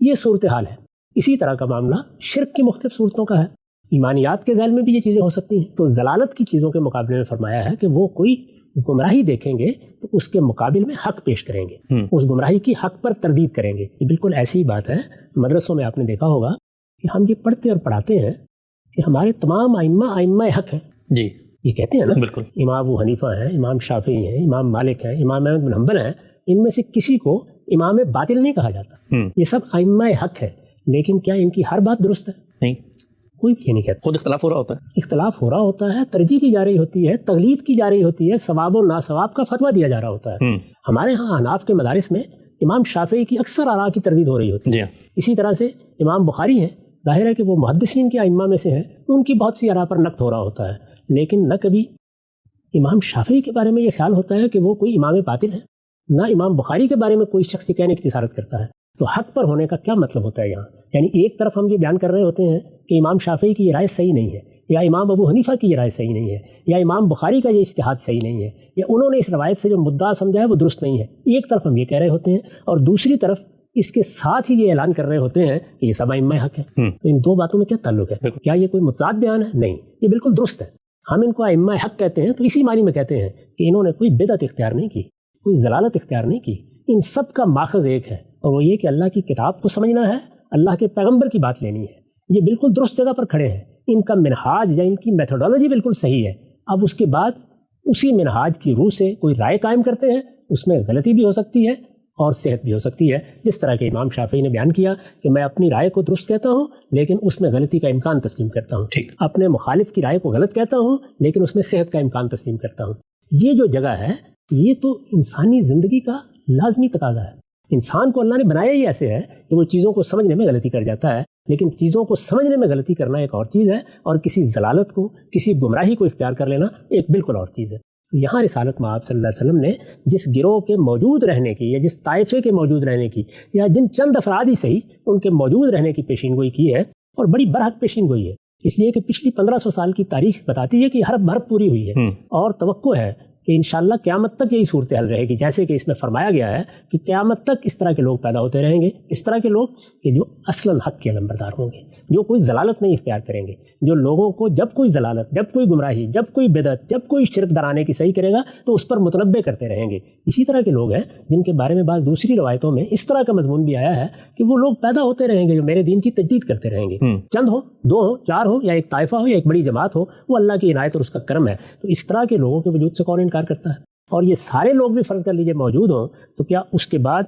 یہ صورتحال ہے۔ اسی طرح کا معاملہ شرک کی مختلف صورتوں کا ہے، ایمانیات کے ذیل میں بھی یہ چیزیں ہو سکتی ہیں۔ تو ضلالت کی چیزوں کے مقابلے میں فرمایا ہے کہ وہ کوئی گمراہی دیکھیں گے تو اس کے مقابل میں حق پیش کریں گے، اس گمراہی کی حق پر تردید کریں گے۔ یہ بالکل ایسی بات ہے، مدرسوں میں آپ نے دیکھا ہوگا کہ ہم یہ پڑھتے اور پڑھاتے ہیں کہ ہمارے تمام ائمہ حق ہیں، جی یہ کہتے ہیں نا، بالکل، امام ابو حنیفہ ہیں، امام شافعی ہیں، امام مالک ہیں، امام احمد بن حنبل ہیں، ان میں سے کسی کو امام باطل نہیں کہا جاتا، یہ سب ائمہ حق ہے، لیکن کیا ان کی ہر بات درست ہے؟ نہیں، کوئی بھی یہ نہیں کہتا۔ خود اختلاف ہو رہا ہوتا ہے، اختلاف ہو رہا ہوتا ہے، ترجیح دی جا رہی ہوتی ہے، تقلید کی جا رہی ہوتی ہے، ثواب و ناثواب کا فتویٰ دیا جا رہا ہوتا ہے۔ ہمارے ہاں احناف کے مدارس میں امام شافعی کی اکثر آراء کی تردید ہو رہی ہوتی ہے، اسی طرح سے امام بخاری ہیں، ظاہر ہے کہ وہ محدثین کے ائمہ میں سے ہیں، ان کی بہت سی آراء پر نقد ہو رہا ہوتا ہے، لیکن نہ کبھی امام شافعی کے بارے میں یہ خیال ہوتا ہے کہ وہ کوئی امام باطل ہے، نہ امام بخاری کے بارے میں کوئی شخص کہنے کی جسارت کرتا ہے۔ تو حق پر ہونے کا کیا مطلب ہوتا ہے یہاں؟ یعنی ایک طرف ہم یہ بیان کر رہے ہوتے ہیں کہ امام شافعی کی یہ رائے صحیح نہیں ہے، یا امام ابو حنیفہ کی یہ رائے صحیح نہیں ہے، یا امام بخاری کا یہ اجتہاد صحیح نہیں ہے، یا انہوں نے اس روایت سے جو مدعا سمجھا ہے وہ درست نہیں ہے، ایک طرف ہم یہ کہہ رہے ہوتے ہیں، اور دوسری طرف اس کے ساتھ ہی یہ اعلان کر رہے ہوتے ہیں کہ یہ سب ائمہ حق ہیں۔ تو ان دو باتوں میں کیا تعلق ہے؟ کیا یہ کوئی متضاد بیان ہے؟ نہیں، یہ بالکل درست ہے۔ ہم ان کو ائمہ حق کہتے ہیں تو اسی معنی میں کہتے ہیں کہ انہوں نے کوئی بدعت اختیار نہیں کی، کوئی ضلالت اختیار نہیں کی، ان سب کا ماخذ ایک ہے، اور وہ یہ کہ اللہ کی کتاب کو سمجھنا ہے، اللہ کے پیغمبر کی بات لینی ہے۔ یہ بالکل درست جگہ پر کھڑے ہیں، ان کا منہاج یا ان کی میتھوڈولوجی بالکل صحیح ہے۔ اب اس کے بعد اسی منہاج کی روح سے کوئی رائے قائم کرتے ہیں، اس میں غلطی بھی ہو سکتی ہے اور صحت بھی ہو سکتی ہے، جس طرح کہ امام شافعی نے بیان کیا کہ میں اپنی رائے کو درست کہتا ہوں لیکن اس میں غلطی کا امکان تسلیم کرتا ہوں، اپنے مخالف کی رائے کو غلط کہتا ہوں لیکن اس میں صحت کا امکان تسلیم کرتا ہوں۔ یہ جو جگہ ہے یہ تو انسانی زندگی کا لازمی تقاضا ہے۔ انسان کو اللہ نے بنایا ہی ایسے ہے کہ وہ چیزوں کو سمجھنے میں غلطی کر جاتا ہے، لیکن چیزوں کو سمجھنے میں غلطی کرنا ایک اور چیز ہے، اور کسی ضلالت کو، کسی گمراہی کو اختیار کر لینا ایک بالکل اور چیز ہے۔ یہاں رسالت مآب صلی اللہ علیہ وسلم نے جس گروہ کے موجود رہنے کی، یا جس طائفے کے موجود رہنے کی، یا جن چند افراد ہی صحیح ان کے موجود رہنے کی پیشین گوئی کی ہے، اور بڑی برحق پیشین گوئی ہے، اس لیے کہ پچھلی 1500 سال کی تاریخ بتاتی ہے کہ ہر بھرپ پوری ہوئی ہے، اور توقع ہے کہ انشاءاللہ قیامت تک یہی صورتحال رہے گی، جیسے کہ اس میں فرمایا گیا ہے کہ قیامت تک اس طرح کے لوگ پیدا ہوتے رہیں گے، اس طرح کے لوگ کہ جو اصلاً حق کے علمبردار ہوں گے، جو کوئی ضلالت نہیں اختیار کریں گے، جو لوگوں کو جب کوئی ضلالت، جب کوئی گمراہی، جب کوئی بدعت، جب کوئی شرک درانے کی صحیح کرے گا تو اس پر متنبع کرتے رہیں گے۔ اسی طرح کے لوگ ہیں جن کے بارے میں بعض دوسری روایتوں میں اس طرح کا مضمون بھی آیا ہے کہ وہ لوگ پیدا ہوتے رہیں گے جو میرے دین کی تجدید کرتے رہیں گے، چند ہو، دو ہو، چار ہو، یا ایک طائفہ ہو، یا ایک بڑی جماعت ہو، وہ اللہ کی عنایت اور اس کا کرم ہے۔ تو اس طرح کے لوگوں کے وجود سے کون انکار کرتا ہے؟ اور یہ سارے لوگ بھی فرض کر لیجئے موجود ہوں تو کیا اس کے بعد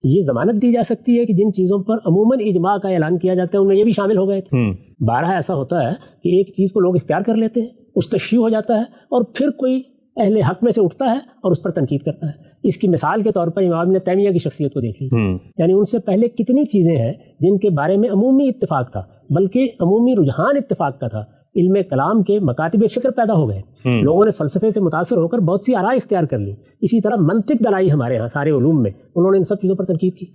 یہ ضمانت دی جا سکتی ہے کہ جن چیزوں پر عموماً اجماع کا اعلان کیا جاتا ہے ان میں یہ بھی شامل ہو گئے تھے؟ بارہا ایسا ہوتا ہے کہ ایک چیز کو لوگ اختیار کر لیتے ہیں، اس کا شیوع ہو جاتا ہے، اور پھر کوئی اہل حق میں سے اٹھتا ہے اور اس پر تنقید کرتا ہے۔ اس کی مثال کے طور پر امام ابن تیمیہ کی شخصیت کو دیکھ لیجیے، یعنی ان سے پہلے کتنی چیزیں ہیں جن کے بارے میں عمومی اتفاق تھا، بلکہ عمومی رجحان اتفاق کا تھا۔ علم کلام کے مکاتب فکر پیدا ہو گئے، لوگوں نے فلسفے سے متاثر ہو کر بہت سی آراء اختیار کر لی۔ اسی طرح منطق دلائی ہمارے ہاں سارے علوم میں، انہوں نے ان سب چیزوں پر تنقید کی،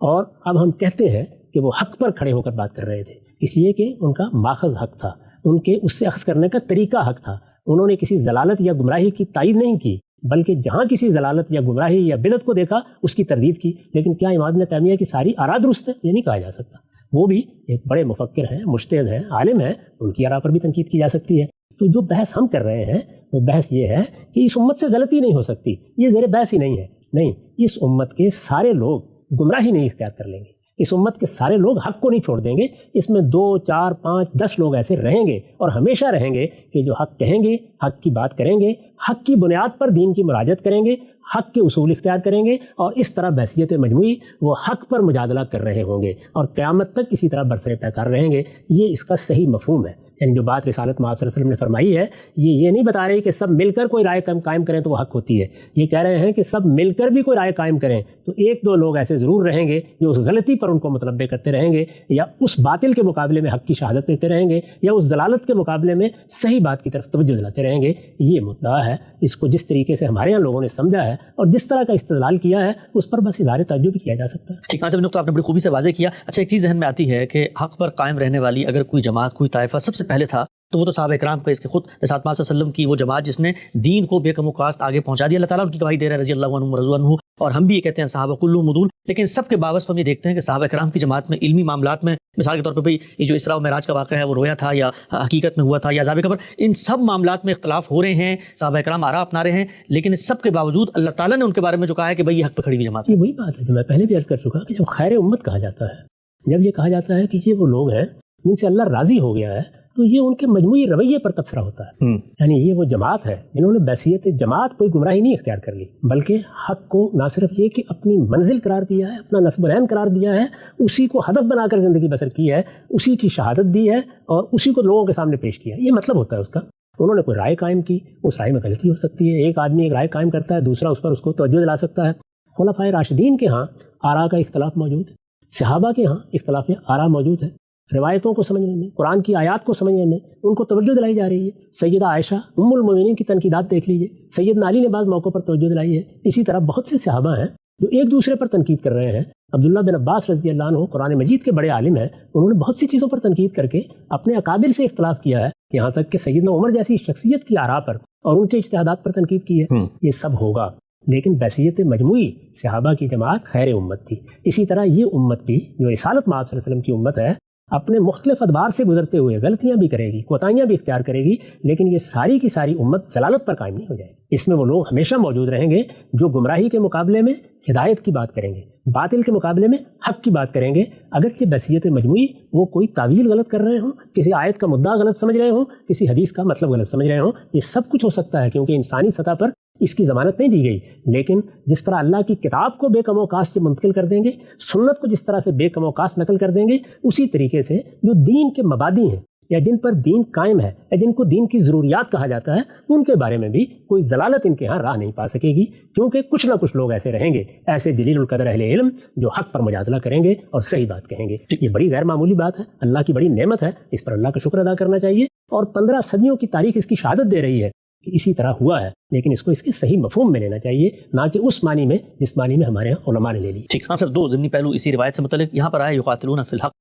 اور اب ہم کہتے ہیں کہ وہ حق پر کھڑے ہو کر بات کر رہے تھے، اس لیے کہ ان کا ماخذ حق تھا، ان کے اس سے اخذ کرنے کا طریقہ حق تھا۔ انہوں نے کسی ضلالت یا گمراہی کی تائید نہیں کی، بلکہ جہاں کسی ضلالت یا گمراہی یا بدعت کو دیکھا اس کی تردید کی۔ لیکن کیا امام ابن تیمیہ کی ساری آراء درست ہے؟ یہ نہیں کہا جا سکتا۔ وہ بھی ایک بڑے مفکر ہیں، مجتہد ہیں، عالم ہیں، ان کی آراء پر بھی تنقید کی جا سکتی ہے۔ تو جو بحث ہم کر رہے ہیں وہ بحث یہ ہے کہ اس امت سے غلطی نہیں ہو سکتی، یہ زیر بحث ہی نہیں ہے۔ نہیں، اس امت کے سارے لوگ گمراہی نہیں اختیار کر لیں گے، اس امت کے سارے لوگ حق کو نہیں چھوڑ دیں گے۔ اس میں 2، 4، 5، 10 لوگ ایسے رہیں گے اور ہمیشہ رہیں گے کہ جو حق کہیں گے، حق کی بات کریں گے، حق کی بنیاد پر دین کی مراجعت کریں گے، حق کے اصول اختیار کریں گے، اور اس طرح بحثیت مجموعی وہ حق پر مجادلہ کر رہے ہوں گے اور قیامت تک اسی طرح برسر پیکار رہیں گے۔ یہ اس کا صحیح مفہوم ہے۔ یعنی جو بات رسالت مآب صلی اللہ علیہ وسلم نے فرمائی ہے، یہ نہیں بتا رہی کہ سب مل کر کوئی رائے قائم کریں تو وہ حق ہوتی ہے۔ یہ کہہ رہے ہیں کہ سب مل کر بھی کوئی رائے قائم کریں تو 1-2 لوگ ایسے ضرور رہیں گے جو اس غلطی پر ان کو متنبع کرتے رہیں گے، یا اس باطل کے مقابلے میں حق کی شہادت دیتے رہیں گے، یا اس ضلالت کے مقابلے میں صحیح بات کی طرف توجہ دلاتے رہیں گے۔ یہ مدعا ہے، اس کو جس طریقے سے ہمارے یہاں لوگوں نے سمجھا ہے اور جس طرح کا استدلال کیا ہے اس پر بس اظہار تعجب بھی کیا جا سکتا ہے۔ ٹھیک ہے، نقطہ آپ نے بڑی خوبی سے واضح کیا۔ اچھا، ایک چیز ذہن میں آتی ہے کہ حق پر قائم رہنے والی اگر کوئی جماعت، کوئی طائفہ سب سے پہلے تھا تو وہ تو صحابہ کرام کا، اس کے خود رسالت مآب صلی اللہ علیہ وسلم کی وہ جماعت جس نے دین کو بے کم و کاست آگے پہنچا دیا، اللہ تعالیٰ ان کی گواہی دے رہا ہے رضی اللہ عنہم ورضوا عنہ۔ اور ہم بھی یہ کہتے ہیں صحابہ کلہم عدول، لیکن سب کے باوجود ہم یہ دیکھتے ہیں کہ صحابہ کرام کی جماعت میں علمی معاملات میں، مثال کے طور پہ بھئی یہ جو اسراء و معراج کا واقعہ ہے وہ رویا تھا یا حقیقت میں ہوا تھا یا عذاب قبر، ان سب معاملات میں اختلاف ہو رہے ہیں، صحابہ کرام آراء اپنا رہے ہیں، لیکن اس سب کے باوجود اللہ تعالیٰ نے ان کے بارے میں جو کہا ہے کہ بھئی یہ حق پہ کھڑی ہوئی جماعت ہے۔ یہ وہی بات ہے جو میں پہلے بھی عرض کر چکا کہ جب خیر امت کہا جاتا ہے، جب یہ کہا جاتا ہے کہ یہ وہ لوگ ہیں جن سے اللہ راضی ہو گیا ہے، تو یہ ان کے مجموعی رویے پر تبصرہ ہوتا ہے۔ یعنی یہ وہ جماعت ہے جنہوں نے بحیثیت جماعت کوئی گمراہی نہیں اختیار کر لی، بلکہ حق کو نہ صرف یہ کہ اپنی منزل قرار دیا ہے، اپنا نصب العین قرار دیا ہے، اسی کو ہدف بنا کر زندگی بسر کی ہے، اسی کی شہادت دی ہے اور اسی کو لوگوں کے سامنے پیش کیا ہے۔ یہ مطلب ہوتا ہے اس کا۔ انہوں نے کوئی رائے قائم کی، اس رائے میں غلطی ہو سکتی ہے، ایک آدمی ایک رائے قائم کرتا ہے، دوسرا اس پر اس کو توجہ دلا سکتا ہے۔ خلفائے راشدین کے ہاں آراء کا اختلاف موجود ہے، صحابہ کے ہاں اختلاف آراء موجود ہے، روایتوں کو سمجھنے میں، قرآن کی آیات کو سمجھنے میں ان کو توجہ دلائی جا رہی ہے۔ سیدہ عائشہ ام المومنین کی تنقیدات دیکھ لیجئے، سیدنا علی نے بعض موقعوں پر توجہ دلائی ہے، اسی طرح بہت سے صحابہ ہیں جو ایک دوسرے پر تنقید کر رہے ہیں۔ عبداللہ بن عباس رضی اللہ عنہ قرآن مجید کے بڑے عالم ہیں، انہوں نے بہت سی چیزوں پر تنقید کر کے اپنے اکابر سے اختلاف کیا ہے، یہاں تک کہ سیدنا عمر جیسی شخصیت کی آراء پر اور ان کے اجتہادات پر تنقید کی ہے۔ یہ سب ہوگا، لیکن بحیثیت مجموعی صحابہ کی جماعت خیر امت تھی۔ اسی طرح یہ امت بھی جو رسالت مآب صلی اللہ علیہ وسلم کی امت ہے، اپنے مختلف ادوار سے گزرتے ہوئے غلطیاں بھی کرے گی، کوتاہیاں بھی اختیار کرے گی، لیکن یہ ساری کی ساری امت ضلالت پر قائم نہیں ہو جائے گی۔ اس میں وہ لوگ ہمیشہ موجود رہیں گے جو گمراہی کے مقابلے میں ہدایت کی بات کریں گے، باطل کے مقابلے میں حق کی بات کریں گے، اگرچہ بحیثیت مجموعی وہ کوئی تعویل غلط کر رہے ہوں، کسی آیت کا مدعا غلط سمجھ رہے ہوں، کسی حدیث کا مطلب غلط سمجھ رہے ہوں، یہ سب کچھ ہو سکتا ہے کیونکہ انسانی سطح پر اس کی ضمانت نہیں دی گئی۔ لیکن جس طرح اللہ کی کتاب کو بے کم و کاس سے منتقل کر دیں گے، سنت کو جس طرح سے بے کم و کاس نقل کر دیں گے، اسی طریقے سے جو دین کے مبادی ہیں یا جن پر دین قائم ہے یا جن کو دین کی ضروریات کہا جاتا ہے، ان کے بارے میں بھی کوئی ضلالت ان کے ہاں راہ نہیں پا سکے گی، کیونکہ کچھ نہ کچھ لوگ ایسے رہیں گے، ایسے جلیل القدر اہل علم جو حق پر مجادلہ کریں گے اور صحیح بات کہیں گے۔ یہ بڑی غیر معمولی بات ہے، اللہ کی بڑی نعمت ہے، اس پر اللہ کا شکر ادا کرنا چاہیے، اور 15 صدیوں کی تاریخ اس کی شہادت دے رہی ہے کہ اسی طرح ہوا ہے، لیکن اس کو اس کے صحیح مفہوم میں لینا چاہیے، نہ کہ اس معنی میں جس معنی میں ہمارے علماء نے لے لی۔ ٹھیک، ہاں سر، دو ضمنی پہلو اسی روایت سے متعلق یہاں پر آئے، یقاتلون فی الحق،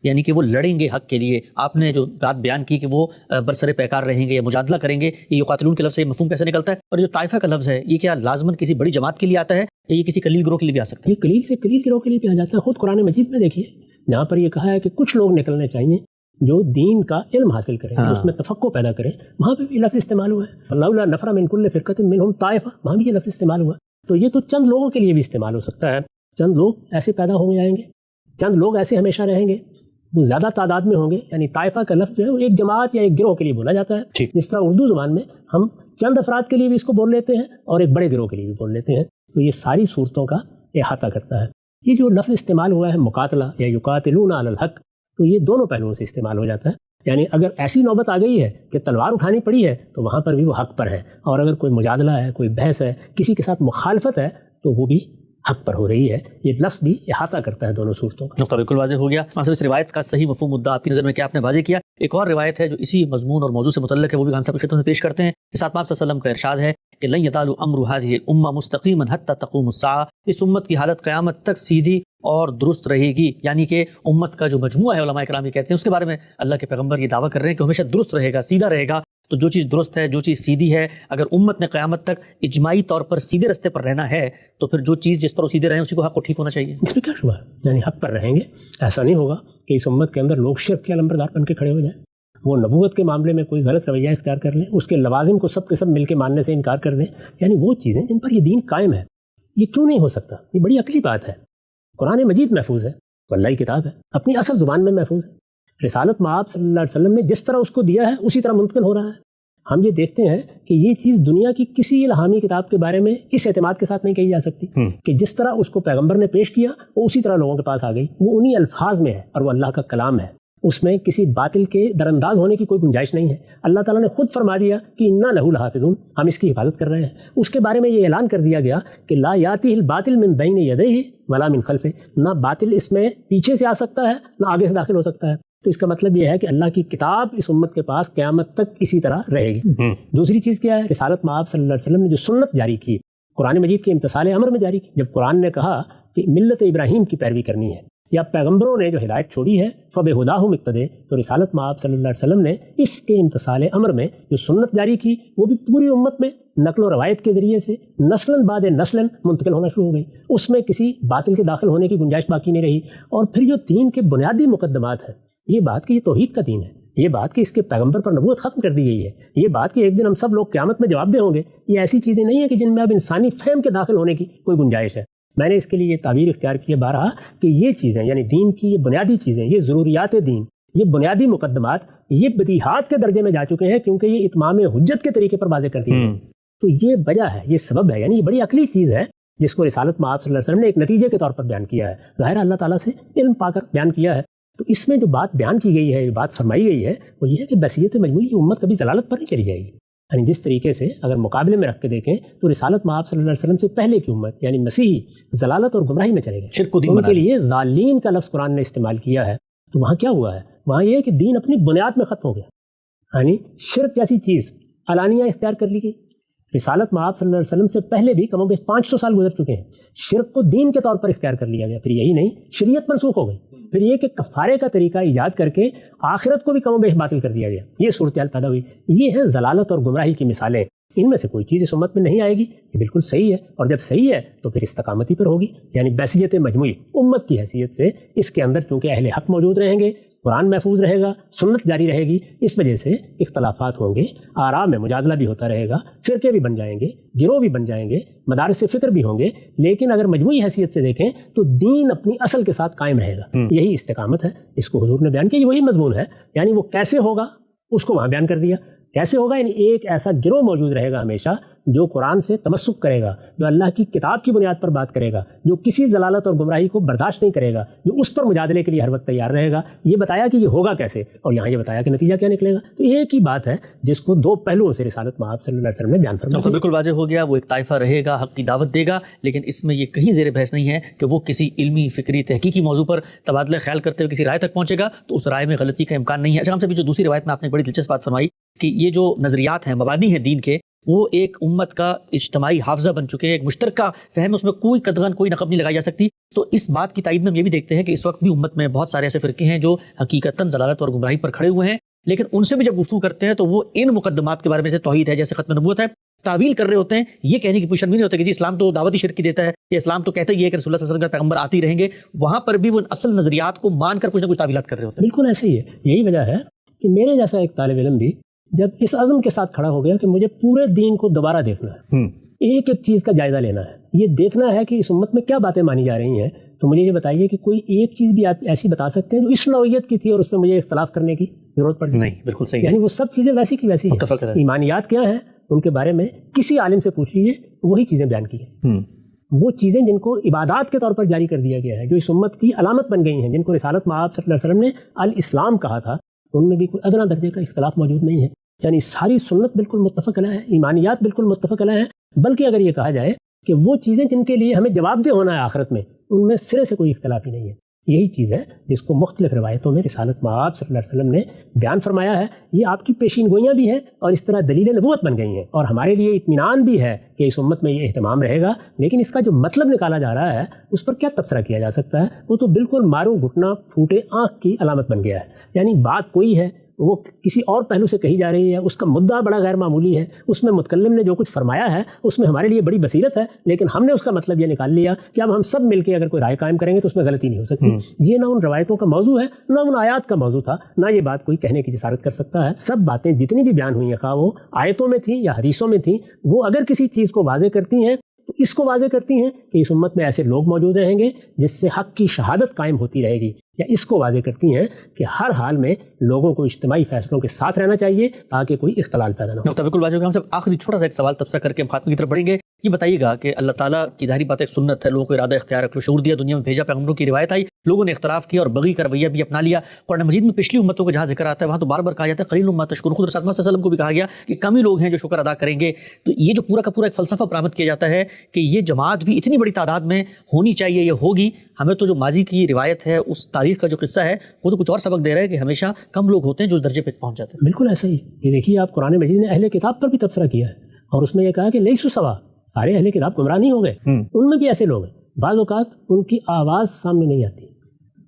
یعنی کہ وہ لڑیں گے حق کے لیے۔ آپ نے جو بات بیان کی کہ وہ برسر پیکار رہیں گے یا مجادلہ کریں گے، یہ یقاتلون کے لفظ سے مفہوم کیسے نکلتا ہے؟ اور جو طائفہ کا لفظ ہے، یہ کیا لازماً کسی بڑی جماعت کے لیے آتا ہے یا یہ کسی قلیل گروہ کے لیے بھی آ سکتا ہے؟ یہ قلیل سے قلیل گروہ کے لیے بھی آ جاتا ہے۔ خود قرآن مجید میں دیکھیے جہاں پر یہ کہا ہے کہ کچھ لوگ نکلنے چاہیے جو دین کا علم حاصل کریں، اس میں تفقہ پیدا کریں، وہاں پہ بھی لفظ استعمال ہوا ہے، لولا نفر من کل فرقۃ منہم طائفہ، وہاں بھی یہ لفظ استعمال ہوا۔ تو یہ تو چند لوگوں کے لیے بھی استعمال ہو سکتا ہے، چند لوگ ایسے پیدا ہو جائیں گے، چند لوگ ایسے ہمیشہ رہیں گے، وہ زیادہ تعداد میں ہوں گے۔ یعنی طائفہ کا لفظ جو ہے وہ ایک جماعت یا ایک گروہ کے لیے بولا جاتا ہے، جس طرح اردو زبان میں ہم چند افراد کے لیے بھی اس کو بول لیتے ہیں اور ایک بڑے گروہ کے لیے بھی بول لیتے ہیں۔ تو یہ ساری صورتوں کا احاطہ کرتا ہے۔ یہ جو لفظ استعمال ہوا ہے مقاتلہ یا یقاتلون علی الحق، تو یہ دونوں پہلوؤں سے استعمال ہو جاتا ہے۔ یعنی اگر ایسی نوبت آ گئی ہے کہ تلوار اٹھانی پڑی ہے تو وہاں پر بھی وہ حق پر ہے، اور اگر کوئی مجادلہ ہے، کوئی بحث ہے، کسی کے ساتھ مخالفت ہے، تو وہ بھی حق پر ہو رہی ہے۔ یہ لفظ بھی احاطہ کرتا ہے دونوں صورتوں کا۔ نقطہ بالکل واضح ہو گیا۔ اس روایت کا صحیح مفہوم مدعا آپ کی نظر میں کیا آپ نے واضح کیا؟ ایک اور روایت ہے جو اسی مضمون اور موضوع سے متعلق ہے، وہ بھی ہم سب کی خدمت میں پیش کرتے ہیں۔ اس آپ صلی اللہ علیہ وسلم کا ارشاد ہے کہ لن یزال امر هذه الامه مستقیما حتى تقوم الساعه، اس امت کی حالت قیامت تک سیدھی اور درست رہے گی۔ یعنی کہ امت کا جو مجموعہ ہے، علماء کرام یہ کہتے ہیں، اس کے بارے میں اللہ کے پیغمبر یہ دعویٰ کر رہے ہیں کہ ہمیشہ درست رہے گا، سیدھا رہے گا۔ تو جو چیز درست ہے، جو چیز سیدھی ہے، اگر امت نے قیامت تک اجماعی طور پر سیدھے رستے پر رہنا ہے تو پھر جو چیز جس پر وہ سیدھے رہیں اسی کو حق کو ٹھیک ہونا چاہیے۔ اس میں کیا شبہ ہے؟ یعنی حق پر رہیں گے، ایسا نہیں ہوگا کہ اس امت کے اندر لوگ شرک کے علمبردار بن کے کھڑے ہو جائیں، وہ نبوت کے معاملے میں کوئی غلط رویہ اختیار کر لیں، اس کے لوازم کو سب کے سب مل کے ماننے سے انکار کر دیں۔ یعنی وہ چیزیں جن پر یہ دین قائم ہے، یہ کیوں نہیں ہو سکتا؟ یہ بڑی عقلی بات ہے۔ قرآن مجید محفوظ ہے، اللہ کی کتاب ہے، اپنی اصل زبان میں محفوظ ہے، رسالت مآب صلی اللہ علیہ وسلم نے جس طرح اس کو دیا ہے اسی طرح منتقل ہو رہا ہے۔ ہم یہ دیکھتے ہیں کہ یہ چیز دنیا کی کسی الہامی کتاب کے بارے میں اس اعتماد کے ساتھ نہیں کہی جا سکتی کہ جس طرح اس کو پیغمبر نے پیش کیا وہ اسی طرح لوگوں کے پاس آ گئی، وہ انہی الفاظ میں ہے اور وہ اللہ کا کلام ہے، اس میں کسی باطل کے درانداز ہونے کی کوئی گنجائش نہیں ہے۔ اللہ تعالیٰ نے خود فرما دیا کہ انا لہ لحافظون، ہم اس کی حفاظت کر رہے ہیں۔ اس کے بارے میں یہ اعلان کر دیا گیا کہ لا یاتیہ الباطل من بین یدیہ ولا من خلفہ، نہ باطل اس میں پیچھے سے آ سکتا ہے نہ آگے سے داخل ہو سکتا ہے۔ تو اس کا مطلب یہ ہے کہ اللہ کی کتاب اس امت کے پاس قیامت تک اسی طرح رہے گی۔ دوسری چیز کیا ہے؟ رسالت مآب صلی اللہ علیہ وسلم نے جو سنت جاری کی، قرآن مجید کے امتثال امر میں جاری کی۔ جب قرآن نے کہا کہ ملت ابراہیم کی پیروی کرنی ہے، یا پیغمبروں نے جو ہدایت چھوڑی ہے فبہداہم اقتدے، تو رسالت مآب صلی اللہ علیہ وسلم نے اس کے امتثال امر میں جو سنت جاری کی وہ بھی پوری امت میں نقل و روایت کے ذریعے سے نسلاً بعد نسلاً منتقل ہونا شروع ہو گئی، اس میں کسی باطل کے داخل ہونے کی گنجائش باقی نہیں رہی۔ اور پھر جو دین کے بنیادی مقدمات ہیں، یہ بات کہ یہ توحید کا دین ہے، یہ بات کہ اس کے پیغمبر پر نبوت ختم کر دی گئی ہے، یہ بات کہ ایک دن ہم سب لوگ قیامت میں جواب دہ ہوں گے، یہ ایسی چیزیں نہیں ہیں کہ جن میں اب انسانی فہم کے داخل ہونے کی کوئی گنجائش ہے۔ میں نے اس کے لیے یہ تعبیر اختیار کی ہے بارہا کہ یہ چیزیں یعنی دین کی یہ بنیادی چیزیں، یہ ضروریات دین، یہ بنیادی مقدمات، یہ بدیہات کے درجے میں جا چکے ہیں کیونکہ یہ اتمام حجت کے طریقے پر واضح کر دی گئی۔ تو یہ وجہ ہے، یہ سبب ہے، یعنی یہ بڑی عقلی چیز ہے جس کو رسالت مآب صلی اللہ علیہ وسلم نے ایک نتیجے کے طور پر بیان کیا ہے، ظاہر اللہ تعالیٰ سے علم پا کر بیان کیا ہے۔ تو اس میں جو بات بیان کی گئی ہے، جو بات فرمائی گئی ہے وہ یہ ہے کہ بصیرت مجموعی امت کبھی ضلالت پر نہیں چلی جائے گی۔ یعنی جس طریقے سے اگر مقابلے میں رکھ کے دیکھیں تو رسالت مآب صلی اللہ علیہ وسلم سے پہلے کی امت یعنی مسیحی ضلالت اور گمراہی میں چلے گئے، شرک کو دین ان کے لیے ضالین کا لفظ قرآن نے استعمال کیا ہے۔ تو وہاں کیا ہوا ہے؟ وہاں یہ ہے کہ دین اپنی بنیاد میں ختم ہو گیا، یعنی شرک جیسی چیز علانیہ اختیار کر لی گئی۔ رسالت مآب صلی اللہ علیہ وسلم سے پہلے بھی کم و بیش 500 سال گزر چکے ہیں، شرک کو دین کے طور پر اختیار کر لیا گیا۔ پھر یہی نہیں، شریعت منسوخ ہو گئی، پھر یہ کہ کفارے کا طریقہ ایجاد کر کے آخرت کو بھی کم و بیش باطل کر دیا گیا، یہ صورتحال پیدا ہوئی۔ یہ ہیں ضلالت اور گمراہی کی مثالیں، ان میں سے کوئی چیز اس امت میں نہیں آئے گی، یہ بالکل صحیح ہے، اور جب صحیح ہے تو پھر استقامتی پر ہوگی، یعنی بحثیت مجموعی امت کی حیثیت سے اس کے اندر چونکہ اہل حق موجود رہیں گے، قرآن محفوظ رہے گا، سنت جاری رہے گی، اس وجہ سے اختلافات ہوں گے، آراء میں مجادلہ بھی ہوتا رہے گا، فرقے بھی بن جائیں گے، گروہ بھی بن جائیں گے، مدارس فکر بھی ہوں گے، لیکن اگر مجموعی حیثیت سے دیکھیں تو دین اپنی اصل کے ساتھ قائم رہے گا۔ یہی استقامت ہے، اس کو حضور نے بیان کیا، وہی مضمون ہے، یعنی وہ کیسے ہوگا اس کو وہاں بیان کر دیا۔ کیسے ہوگا؟ یعنی ایک ایسا گروہ موجود رہے گا ہمیشہ جو قرآن سے تمسک کرے گا، جو اللہ کی کتاب کی بنیاد پر بات کرے گا، جو کسی ضلالت اور گمراہی کو برداشت نہیں کرے گا، جو اس پر مجادلے کے لیے ہر وقت تیار رہے گا۔ یہ بتایا کہ یہ ہوگا کیسے، اور یہاں یہ بتایا کہ نتیجہ کیا نکلے گا۔ تو ایک ہی بات ہے جس کو دو پہلوؤں سے رسالت مآب صلی اللہ علیہ وسلم نے بیان فرمایا۔ تو بالکل واضح ہو گیا، وہ ایک طائفہ رہے گا، حق کی دعوت دے گا، لیکن اس میں یہ کہیں زیر بحث نہیں ہے کہ وہ کسی علمی فکری تحقیقی موضوع پر تبادلہ خیال کرتے ہوئے کسی رائے تک پہنچے گا، تو اس رائے میں غلطی کا امکان نہیں ہے۔ اچھا، ہم سے بھی جو دوسری روایت میں آپ نے بڑی دلچسپ بات فرمائی کہ یہ جو نظریات ہیں، مبادی ہیں دین کے، وہ ایک امت کا اجتماعی حافظہ بن چکے ہیں، ایک مشترکہ فہم، اس میں کوئی قدغن کوئی نقب نہیں لگائی جا سکتی۔ تو اس بات کی تائید میں ہم یہ بھی دیکھتے ہیں کہ اس وقت بھی امت میں بہت سارے ایسے فرقے ہیں جو حقیقتاً ضلالت اور گمراہی پر کھڑے ہوئے ہیں، لیکن ان سے بھی جب گفتگو کرتے ہیں تو وہ ان مقدمات کے بارے میں، جیسے توحید ہے، جیسے ختم نبوت ہے، تعویل کر رہے ہوتے ہیں۔ یہ کہنے کی کوئی شرم نہیں ہوتا کہ جی اسلام تو دعوت ہی شرک کی دیتا ہے، یا اسلام تو کہتا ہی ہے کہ رسول اللہ صلی اللہ علیہ وسلم کا پیغمبر آتے ہی رہیں گے، وہاں پر بھی وہ اصل نظریات کو مان کر کچھ نہ کچھ تعویلات کر رہے ہوتے ہیں۔ بالکل ایسے ہی ہے، یہی وجہ ہے کہ میرے جیسا ایک طالب علم بھی جب اس عزم کے ساتھ کھڑا ہو گیا کہ مجھے پورے دین کو دوبارہ دیکھنا ہے، ایک ایک چیز کا جائزہ لینا ہے، یہ دیکھنا ہے کہ اس امت میں کیا باتیں مانی جا رہی ہیں، تو مجھے یہ بتائیے کہ کوئی ایک چیز بھی آپ ایسی بتا سکتے ہیں جو اس نوعیت کی تھی اور اس پہ مجھے اختلاف کرنے کی ضرورت پڑ نہیں، بالکل صحیح، یعنی وہ سب چیزیں ویسی کی ویسی ہیں۔ ایمانیات کیا ہیں ان کے بارے میں کسی عالم سے پوچھ لیجیے، وہی چیزیں بیان کی ہیں، وہ چیزیں جن کو عبادات کے طور پر جاری کر دیا گیا ہے، جو اس امت کی علامت بن گئی ہیں، جن کو رسالت مآب صلی اللہ علیہ وسلم نے الاسلام کہا تھا، ان میں بھی کوئی ادنیٰ درجے کا اختلاف موجود نہیں ہے۔ یعنی ساری سنت بالکل متفق علیہ ہے، ایمانیات بالکل متفق علیہ ہیں، بلکہ اگر یہ کہا جائے کہ وہ چیزیں جن کے لیے ہمیں جواب دہ ہونا ہے آخرت میں، ان میں سرے سے کوئی اختلاف ہی نہیں ہے۔ یہی چیز ہے جس کو مختلف روایتوں میں رسالت مآب صلی اللہ علیہ وسلم نے بیان فرمایا ہے۔ یہ آپ کی پیشین گوئیاں بھی ہیں اور اس طرح دلیل نبوت بن گئی ہیں، اور ہمارے لیے اطمینان بھی ہے کہ اس امت میں یہ اہتمام رہے گا، لیکن اس کا جو مطلب نکالا جا رہا ہے اس پر کیا تبصرہ کیا جا سکتا ہے؟ وہ تو بالکل مارو گھٹنا پھوٹے آنکھ کی علامت بن گیا ہے۔ یعنی بات کوئی ہے، وہ کسی اور پہلو سے کہی جا رہی ہے، اس کا مدعا بڑا غیر معمولی ہے، اس میں متکلم نے جو کچھ فرمایا ہے اس میں ہمارے لیے بڑی بصیرت ہے، لیکن ہم نے اس کا مطلب یہ نکال لیا کہ اب ہم سب مل کے اگر کوئی رائے قائم کریں گے تو اس میں غلطی نہیں ہو سکتی۔ یہ نہ ان روایتوں کا موضوع ہے، نہ ان آیات کا موضوع تھا، نہ یہ بات کوئی کہنے کی جسارت کر سکتا ہے۔ سب باتیں جتنی بھی بیان ہوئی ہیں، خواہ وہ آیتوں میں تھیں یا حدیثوں میں تھیں، وہ اگر کسی چیز کو واضح کرتی ہیں تو اس کو واضح کرتی ہیں کہ اس امت میں ایسے لوگ موجود رہیں گے جس سے حق کی شہادت قائم ہوتی رہے گی، یا اس کو واضح کرتی ہیں کہ ہر حال میں لوگوں کو اجتماعی فیصلوں کے ساتھ رہنا چاہیے تاکہ کوئی اختلال پیدا نہ ہو۔ بالکل واضح ہوگا۔ ہم سب آخری چھوٹا سا ایک سوال تبصرہ کر کے ہم خاتمے کی طرف بڑھیں گے۔ یہ بتائیے گا کہ اللہ تعالیٰ کی ظاہری بات ایک سنت ہے، لوگوں کو ارادہ اختیار عقل و شعور دیا، دنیا میں بھیجا، پیغمبروں کی روایت آئی، لوگوں نے اختلاف کیا اور بغی کا رویہ بھی اپنا لیا۔ قرآن مجید میں پچھلی امتوں کا جہاں ذکر آتا ہے وہاں تو بار بار کہا جاتا ہے قلیل ما تشکرون، خود رسول اللہ صلی اللہ علیہ وسلم کو بھی کہا گیا کہ کم ہی لوگ ہیں جو شکر ادا کریں گے۔ تو یہ جو پورا کا پورا ایک فلسفہ برآمد کیا جاتا ہے کہ یہ جماعت بھی اتنی بڑی تعداد میں ہونی چاہیے، یہ ہوگی، ہمیں تو جو ماضی کی روایت ہے، اس تاریخ کا جو قصہ ہے، وہ تو کچھ اور سبق دے رہا ہے کہ ہمیشہ کم لوگ ہوتے ہیں جو اس درجے پہ پہنچ جاتے ہیں۔ بالکل ایسا ہی، یہ دیکھیے آپ قرآن مجید نے اہل کتاب پر بھی تبصرہ کیا ہے، اور اس میں یہ کہا کہ لیسوا سوا، سارے اہل کتاب گمراہ نہیں ہو گئے، ان میں بھی ایسے لوگ ہیں، بعض اوقات ان کی آواز سامنے نہیں آتی،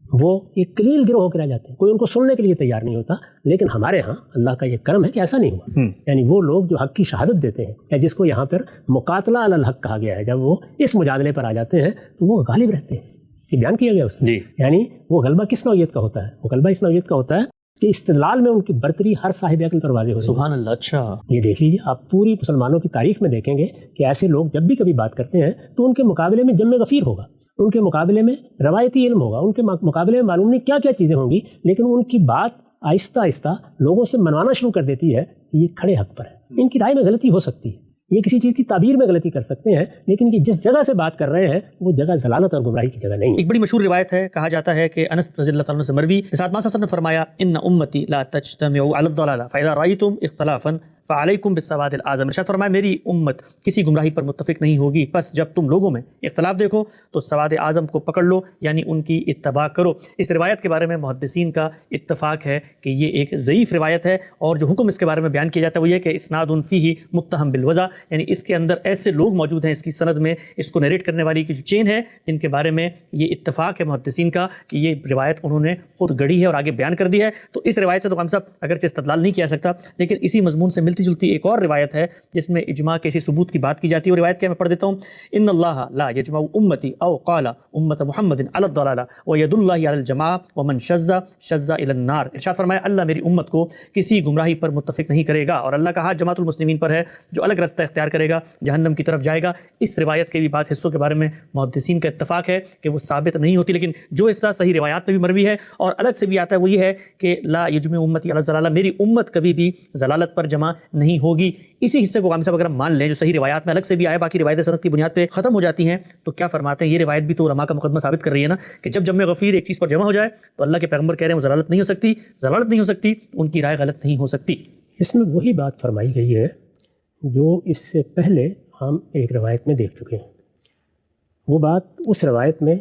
وہ ایک قلیل گروہ ہو کے رہ جاتے ہیں، کوئی ان کو سننے کے لیے تیار نہیں ہوتا. لیکن ہمارے ہاں اللہ کا یہ کرم ہے کہ ایسا نہیں ہوا. یعنی وہ لوگ جو حق کی شہادت دیتے ہیں، یا جس کو یہاں پر مقاتلہ علی الحق کہا گیا ہے، جب وہ اس مجادلے پر آ جاتے ہیں تو وہ غالب رہتے ہیں. یہ بیان کیا گیا اس میں. یعنی وہ غلبہ کس نوعیت کا ہوتا ہے؟ وہ غلبہ اس نوعیت کا ہوتا ہے کہ استدلال میں ان کی برتری ہر صاحب عقل پر واضح ہو. سبحان اللہ. اچھا، یہ دیکھ لیجیے آپ پوری مسلمانوں کی تاریخ میں دیکھیں گے کہ ایسے لوگ جب بھی کبھی بات کرتے ہیں تو ان کے مقابلے میں جم غفیر ہوگا، ان کے مقابلے میں روایتی علم ہوگا، ان کے مقابلے میں معلوم نہیں کیا کیا چیزیں ہوں گی، لیکن ان کی بات آہستہ آہستہ لوگوں سے منوانا شروع کر دیتی ہے کہ یہ کھڑے حق پر ہے. ان کی رائے میں غلطی ہو سکتی ہے، یہ کسی چیز کی تعبیر میں غلطی کر سکتے ہیں، لیکن یہ جس جگہ سے بات کر رہے ہیں وہ جگہ ضلالت اور گمراہی کی جگہ نہیں. ایک بڑی مشہور روایت ہے، کہا جاتا ہے کہ انس رضی اللہ تعالیٰ عنہ سے مروی، ساتھ ماسا صلی اللہ علیہ وسلم نے فرمایا ان امتی لا تجتمع علی الضلالہ فاذا رأیتم اختلافا فعلیکم بالسواد الاعظم. ارشاد فرمایا میری امت کسی گمراہی پر متفق نہیں ہوگی، پس جب تم لوگوں میں اختلاف دیکھو تو سواد اعظم کو پکڑ لو، یعنی ان کی اتباع کرو. اس روایت کے بارے میں محدثین کا اتفاق ہے کہ یہ ایک ضعیف روایت ہے، اور جو حکم اس کے بارے میں بیان کیا جاتا ہے وہ یہ کہ اسناد فیہ متہم بالوضع، یعنی اس کے اندر ایسے لوگ موجود ہیں اس کی سند میں، اس کو نیریٹ کرنے والی کی جو چین ہے، جن کے بارے میں یہ اتفاق ہے محدثین کا کہ یہ روایت انہوں نے خود گڑھی ہے اور آگے بیان کر دی ہے. تو اس روایت سے تو ہم سب اگرچہ استدلال نہیں کیا سکتا، لیکن اسی مضمون سے ملتی جلتی ایک اور روایت ہے جس میں اجماع کے اسی ثبوت کی بات کی جاتی ہے. وہ روایت کیا میں پڑھ دیتا ہوں. ان اللہ لا یجمع امتی او قال امت محمد علی الضلالہ وید اللہ علی الجماع ومن شذ شذ الی النار. ارشاد فرمایا اللہ میری امت کو کسی گمراہی پر متفق نہیں کرے گا، اور اللہ کا ہاتھ جماعت المسلمین پر ہے، جو الگ رستہ اختیار کرے گا جہنم کی طرف جائے گا. اس روایت کے بھی بعض حصوں کے بارے میں محدثین کا اتفاق ہے کہ وہ ثابت نہیں ہوتی، لیکن جو حصہ صحیح روایات میں بھی مروی ہے اور الگ سے بھی آتا ہے وہ یہ ہے کہ لا یجمع امتی علی الضلالہ، میری امت کبھی بھی ضلالت پر جمع نہیں ہوگی. اسی حصے کو غام صاحب اگر ہم مان لیں جو صحیح روایات میں الگ سے بھی آئے، باقی روایت سند کی بنیاد پہ ختم ہو جاتی ہیں، تو کیا فرماتے ہیں یہ روایت بھی تو علماء کا مقدمہ ثابت کر رہی ہے نا کہ جب جمع غفیر ایک چیز پر جمع ہو جائے تو اللہ کے پیغمبر کہہ رہے ہیں وہ ضلالت نہیں ہو سکتی، ان کی رائے غلط نہیں ہو سکتی. اس میں وہی بات فرمائی گئی ہے جو اس سے پہلے ہم ایک روایت میں دیکھ چکے ہیں. وہ بات اس روایت میں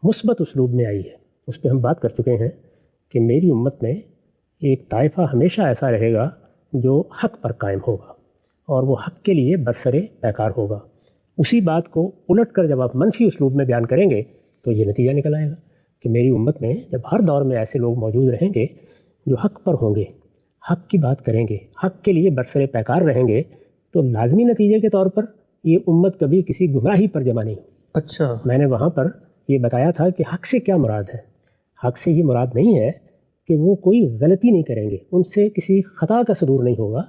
مثبت اسلوب میں آئی ہے، اس پہ ہم بات کر چکے ہیں کہ میری امت میں ایک طائفہ ہمیشہ ایسا رہے گا جو حق پر قائم ہوگا اور وہ حق کے لیے برسرے پیکار ہوگا. اسی بات کو الٹ کر جب آپ منفی اسلوب میں بیان کریں گے تو یہ نتیجہ نکل آئے گا کہ میری امت میں جب ہر دور میں ایسے لوگ موجود رہیں گے جو حق پر ہوں گے، حق کی بات کریں گے، حق کے لیے برسرے پیکار رہیں گے، تو لازمی نتیجے کے طور پر یہ امت کبھی کسی گمراہی پر جمع نہیں. اچھا، میں نے وہاں پر یہ بتایا تھا کہ حق سے کیا مراد ہے. حق سے یہ مراد نہیں ہے کہ وہ کوئی غلطی نہیں کریں گے، ان سے کسی خطا کا صدور نہیں ہوگا.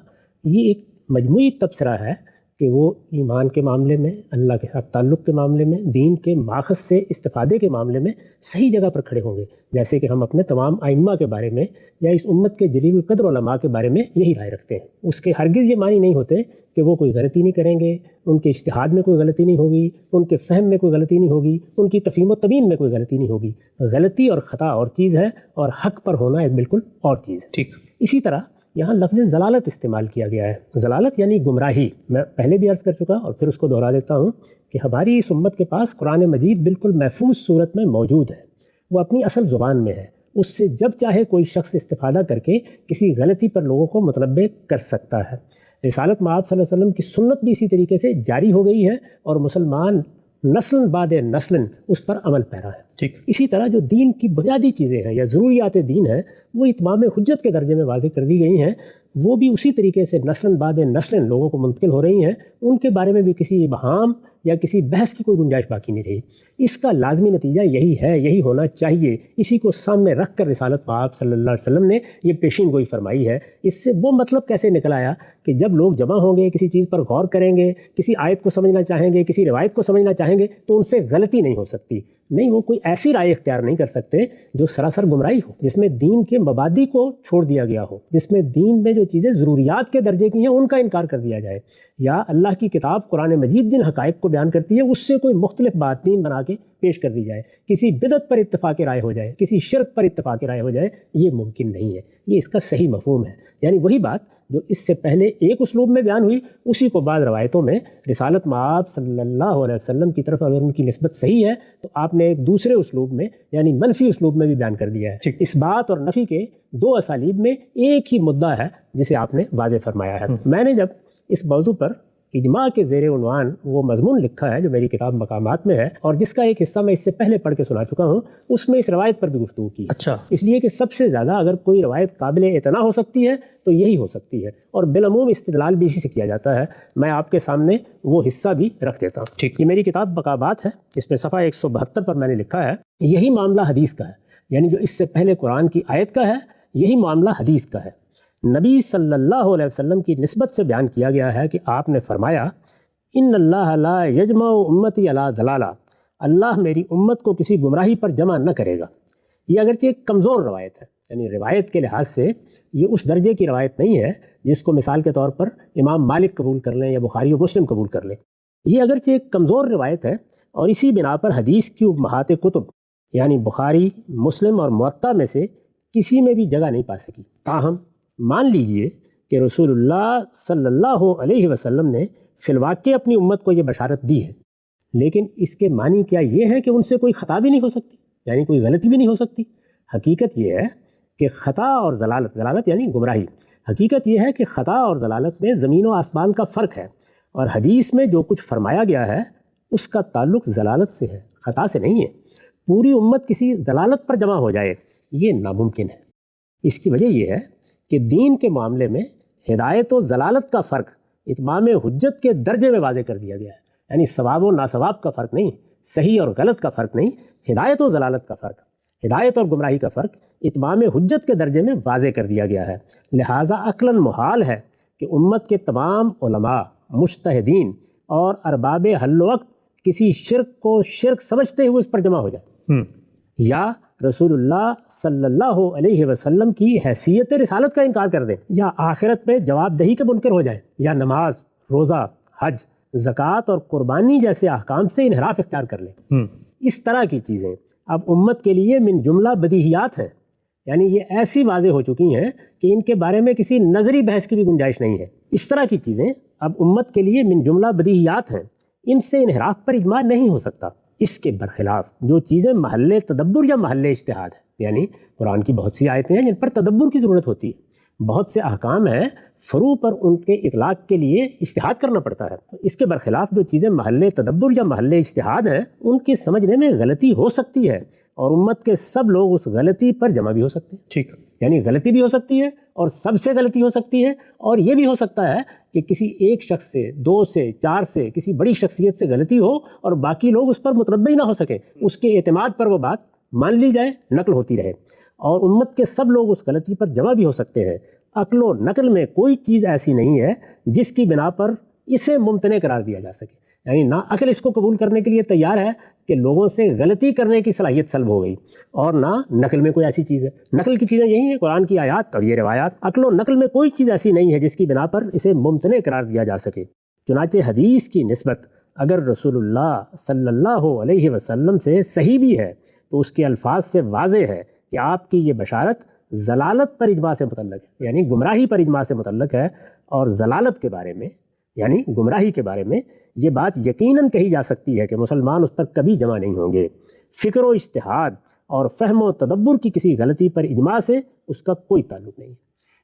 یہ ایک مجموعی تبصرہ ہے کہ وہ ایمان کے معاملے میں، اللہ کے ساتھ تعلق کے معاملے میں، دین کے ماخذ سے استفادے کے معاملے میں صحیح جگہ پر کھڑے ہوں گے. جیسے کہ ہم اپنے تمام ائمہ کے بارے میں یا اس امت کے جلیل القدر علماء کے بارے میں یہی رائے رکھتے ہیں. اس کے ہرگز یہ معنی نہیں ہوتے کہ وہ کوئی غلطی نہیں کریں گے، ان کے اجتہاد میں کوئی غلطی نہیں ہوگی، ان کے فہم میں کوئی غلطی نہیں ہوگی، ان کی تفہیم و تبیین میں کوئی غلطی نہیں ہوگی. غلطی اور خطا اور چیز ہے اور حق پر ہونا ایک بالکل اور چیز ہے. ٹھیک. اسی طرح یہاں لفظ ضلالت استعمال کیا گیا ہے. ضلالت یعنی گمراہی. میں پہلے بھی عرض کر چکا اور پھر اس کو دوہرا دیتا ہوں کہ ہماری اس امت کے پاس قرآن مجید بالکل محفوظ صورت میں موجود ہے، وہ اپنی اصل زبان میں ہے. اس سے جب چاہے کوئی شخص استفادہ کر کے کسی غلطی پر لوگوں کو متنبع کر سکتا ہے. رسالت مآب صلی اللہ علیہ وسلم کی سنت بھی اسی طریقے سے جاری ہو گئی ہے اور مسلمان نسل بعد نسل اس پر عمل پیرا ہے. ٹھیک. اسی طرح جو دین کی بنیادی چیزیں ہیں یا ضروریات دین ہیں وہ اتمام حجت کے درجے میں واضح کر دی گئی ہیں، وہ بھی اسی طریقے سے نسل بعد نسل لوگوں کو منتقل ہو رہی ہیں. ان کے بارے میں بھی کسی ابہام یا کسی بحث کی کوئی گنجائش باقی نہیں رہی. اس کا لازمی نتیجہ یہی ہے، یہی ہونا چاہیے. اسی کو سامنے رکھ کر رسالت پاک صلی اللہ علیہ وسلم نے یہ پیشین گوئی فرمائی ہے. اس سے وہ مطلب کیسے نکل آیا کہ جب لوگ جمع ہوں گے، کسی چیز پر غور کریں گے، کسی آیت کو سمجھنا چاہیں گے، کسی روایت کو سمجھنا چاہیں گے تو ان سے غلطی نہیں ہو سکتی. نہیں، وہ کوئی ایسی رائے اختیار نہیں کر سکتے جو سراسر گمراہی ہو، جس میں دین کے مبادی کو چھوڑ دیا گیا ہو، جس میں دین میں جو چیزیں ضروریات کے درجے کی ہیں ان کا انکار کر دیا جائے، یا اللہ کی کتاب قرآن مجید جن حقائق کو بیان کرتی ہے اس سے کوئی مختلف بات دین بنا کے پیش کر دی جائے، کسی بدعت پر اتفاق رائے ہو جائے، کسی شرک پر اتفاق رائے ہو جائے. یہ ممکن نہیں ہے. یہ اس کا صحیح مفہوم ہے. یعنی وہی بات جو اس سے پہلے ایک اسلوب میں بیان ہوئی، اسی کو بعض روایتوں میں رسالت مآب صلی اللہ علیہ وسلم کی طرف اگر ان کی نسبت صحیح ہے تو آپ نے ایک دوسرے اسلوب میں یعنی منفی اسلوب میں بھی بیان کر دیا ہے. اس بات اور نفی کے دو اسالیب میں ایک ہی مدعا ہے جسے آپ نے واضح فرمایا ہے. میں نے جب اس موضوع پر اجماع کے زیر عنوان وہ مضمون لکھا ہے جو میری کتاب مقامات میں ہے، اور جس کا ایک حصہ میں اس سے پہلے پڑھ کے سنا چکا ہوں، اس میں اس روایت پر بھی گفتگو کی ہے۔ اچھا، اس لیے کہ سب سے زیادہ اگر کوئی روایت قابل اعتنا ہو سکتی ہے تو یہی ہو سکتی ہے، اور بالعموم استدلال بھی اسی سے کیا جاتا ہے۔ میں آپ کے سامنے وہ حصہ بھی رکھ دیتا ہوں۔ ٹھیک۔ یہ میری کتاب مقامات ہے، اس میں صفحہ 172 پر میں نے لکھا ہے، یہی معاملہ حدیث کا ہے، یعنی جو اس سے پہلے قرآن کی آیت کا ہے، یہی معاملہ حدیث کا ہے۔ نبی صلی اللہ علیہ وسلم کی نسبت سے بیان کیا گیا ہے کہ آپ نے فرمایا، ان اللہ لا یجمع امتی علی ضلالہ، اللہ میری امت کو کسی گمراہی پر جمع نہ کرے گا۔ یہ اگرچہ ایک کمزور روایت ہے، یعنی روایت کے لحاظ سے یہ اس درجے کی روایت نہیں ہے جس کو مثال کے طور پر امام مالک قبول کر لیں یا بخاری و مسلم قبول کر لیں۔ یہ اگرچہ ایک کمزور روایت ہے، اور اسی بنا پر حدیث کی امہات کتب یعنی بخاری، مسلم اور موطا میں سے کسی میں بھی جگہ نہیں پا سکی۔ تاہم مان لیجئے کہ رسول اللہ صلی اللہ علیہ وسلم نے فی الواقع اپنی امت کو یہ بشارت دی ہے، لیکن اس کے معنی کیا یہ ہے کہ ان سے کوئی خطا بھی نہیں ہو سکتی، یعنی کوئی غلطی بھی نہیں ہو سکتی؟ حقیقت یہ ہے کہ خطا اور ضلالت یعنی گمراہی، حقیقت یہ ہے کہ خطا اور ضلالت میں زمین و آسمان کا فرق ہے، اور حدیث میں جو کچھ فرمایا گیا ہے اس کا تعلق ضلالت سے ہے، خطا سے نہیں ہے۔ پوری امت کسی ضلالت پر جمع ہو جائے یہ ناممکن ہے۔ اس کی وجہ یہ ہے کہ دین کے معاملے میں ہدایت و ضلالت کا فرق اتمام حجت کے درجے میں واضح کر دیا گیا ہے، یعنی ثواب و ناثواب کا فرق نہیں، صحیح اور غلط کا فرق نہیں، ہدایت و ضلالت کا فرق، ہدایت اور گمراہی کا فرق اتمام حجت کے درجے میں واضح کر دیا گیا ہے۔ لہٰذا عقلاً محال ہے کہ امت کے تمام علماء، مجتہدین اور ارباب حل وقت کسی شرک کو شرک سمجھتے ہوئے اس پر جمع ہو جائے، یا رسول اللہ صلی اللہ علیہ وسلم کی حیثیت رسالت کا انکار کر دیں، یا آخرت میں جواب دہی کے منکر ہو جائیں، یا نماز، روزہ، حج، زکوٰۃ اور قربانی جیسے احکام سے انحراف اختیار کر لیں۔ اس طرح کی چیزیں اب امت کے لیے من جملہ بدیہیات ہیں، یعنی یہ ایسی واضح ہو چکی ہیں کہ ان کے بارے میں کسی نظری بحث کی بھی گنجائش نہیں ہے۔ اس طرح کی چیزیں اب امت کے لیے من جملہ بدیہیات ہیں، ان سے انحراف پر اجماع نہیں ہو سکتا۔ اس کے برخلاف جو چیزیں محل تدبر یا محل اجتہاد ہے، یعنی قرآن کی بہت سی آیتیں ہیں جن پر تدبر کی ضرورت ہوتی ہے، بہت سے احکام ہیں فروع پر ان کے اطلاق کے لیے اجتہاد کرنا پڑتا ہے۔ اس کے برخلاف جو چیزیں محل تدبر یا محل اجتہاد ہیں ان کے سمجھنے میں غلطی ہو سکتی ہے، اور امت کے سب لوگ اس غلطی پر جمع بھی ہو سکتے ہیں۔ ٹھیک، یعنی غلطی بھی ہو سکتی ہے اور سب سے غلطی ہو سکتی ہے، اور یہ بھی ہو سکتا ہے کہ کسی ایک شخص سے، دو سے، چار سے، کسی بڑی شخصیت سے غلطی ہو اور باقی لوگ اس پر متنبع ہی نہ ہو سکیں، اس کے اعتماد پر وہ بات مان لی جائے، نقل ہوتی رہے، اور امت کے سب لوگ اس غلطی پر جمع بھی ہو سکتے ہیں۔ عقل و نقل میں کوئی چیز ایسی نہیں ہے جس کی بنا پر اسے ممتنع قرار دیا جا سکے، یعنی نہ عقل اس کو قبول کرنے کے لیے تیار ہے کہ لوگوں سے غلطی کرنے کی صلاحیت سلب ہو گئی، اور نہ نقل میں کوئی ایسی چیز ہے۔ نقل کی چیزیں یہی ہیں، قرآن کی آیات اور یہ روایات۔ عقل و نقل میں کوئی چیز ایسی نہیں ہے جس کی بنا پر اسے ممتنع قرار دیا جا سکے۔ چنانچہ حدیث کی نسبت اگر رسول اللہ صلی اللہ علیہ وسلم سے صحیح بھی ہے تو اس کے الفاظ سے واضح ہے کہ آپ کی یہ بشارت ضلالت پر اجماع سے متعلق ہے، یعنی گمراہی پر اجماع سے متعلق ہے، اور ضلالت کے بارے میں یعنی گمراہی کے بارے میں یہ بات یقیناً کہی جا سکتی ہے کہ مسلمان اس پر کبھی جمع نہیں ہوں گے۔ فکر و اجتہاد اور فہم و تدبر کی کسی غلطی پر اجماع سے اس کا کوئی تعلق نہیں ہے۔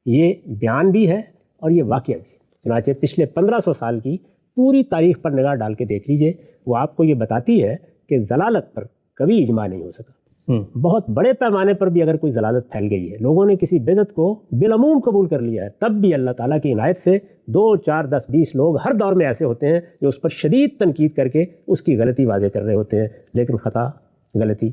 یہ بیان بھی ہے اور یہ واقعہ بھی ہے۔ چنانچہ پچھلے 1500 سال کی پوری تاریخ پر نگاہ ڈال کے دیکھ لیجئے، وہ آپ کو یہ بتاتی ہے کہ ضلالت پر کبھی اجماع نہیں ہو سکا۔ بہت بڑے پیمانے پر بھی اگر کوئی ضلالت پھیل گئی ہے، لوگوں نے کسی بدعت کو بالعموم قبول کر لیا ہے، تب بھی اللہ تعالیٰ کی عنایت سے 2، 4، 10، 20 لوگ ہر دور میں ایسے ہوتے ہیں جو اس پر شدید تنقید کر کے اس کی غلطی واضح کر رہے ہوتے ہیں، لیکن خطا، غلطی،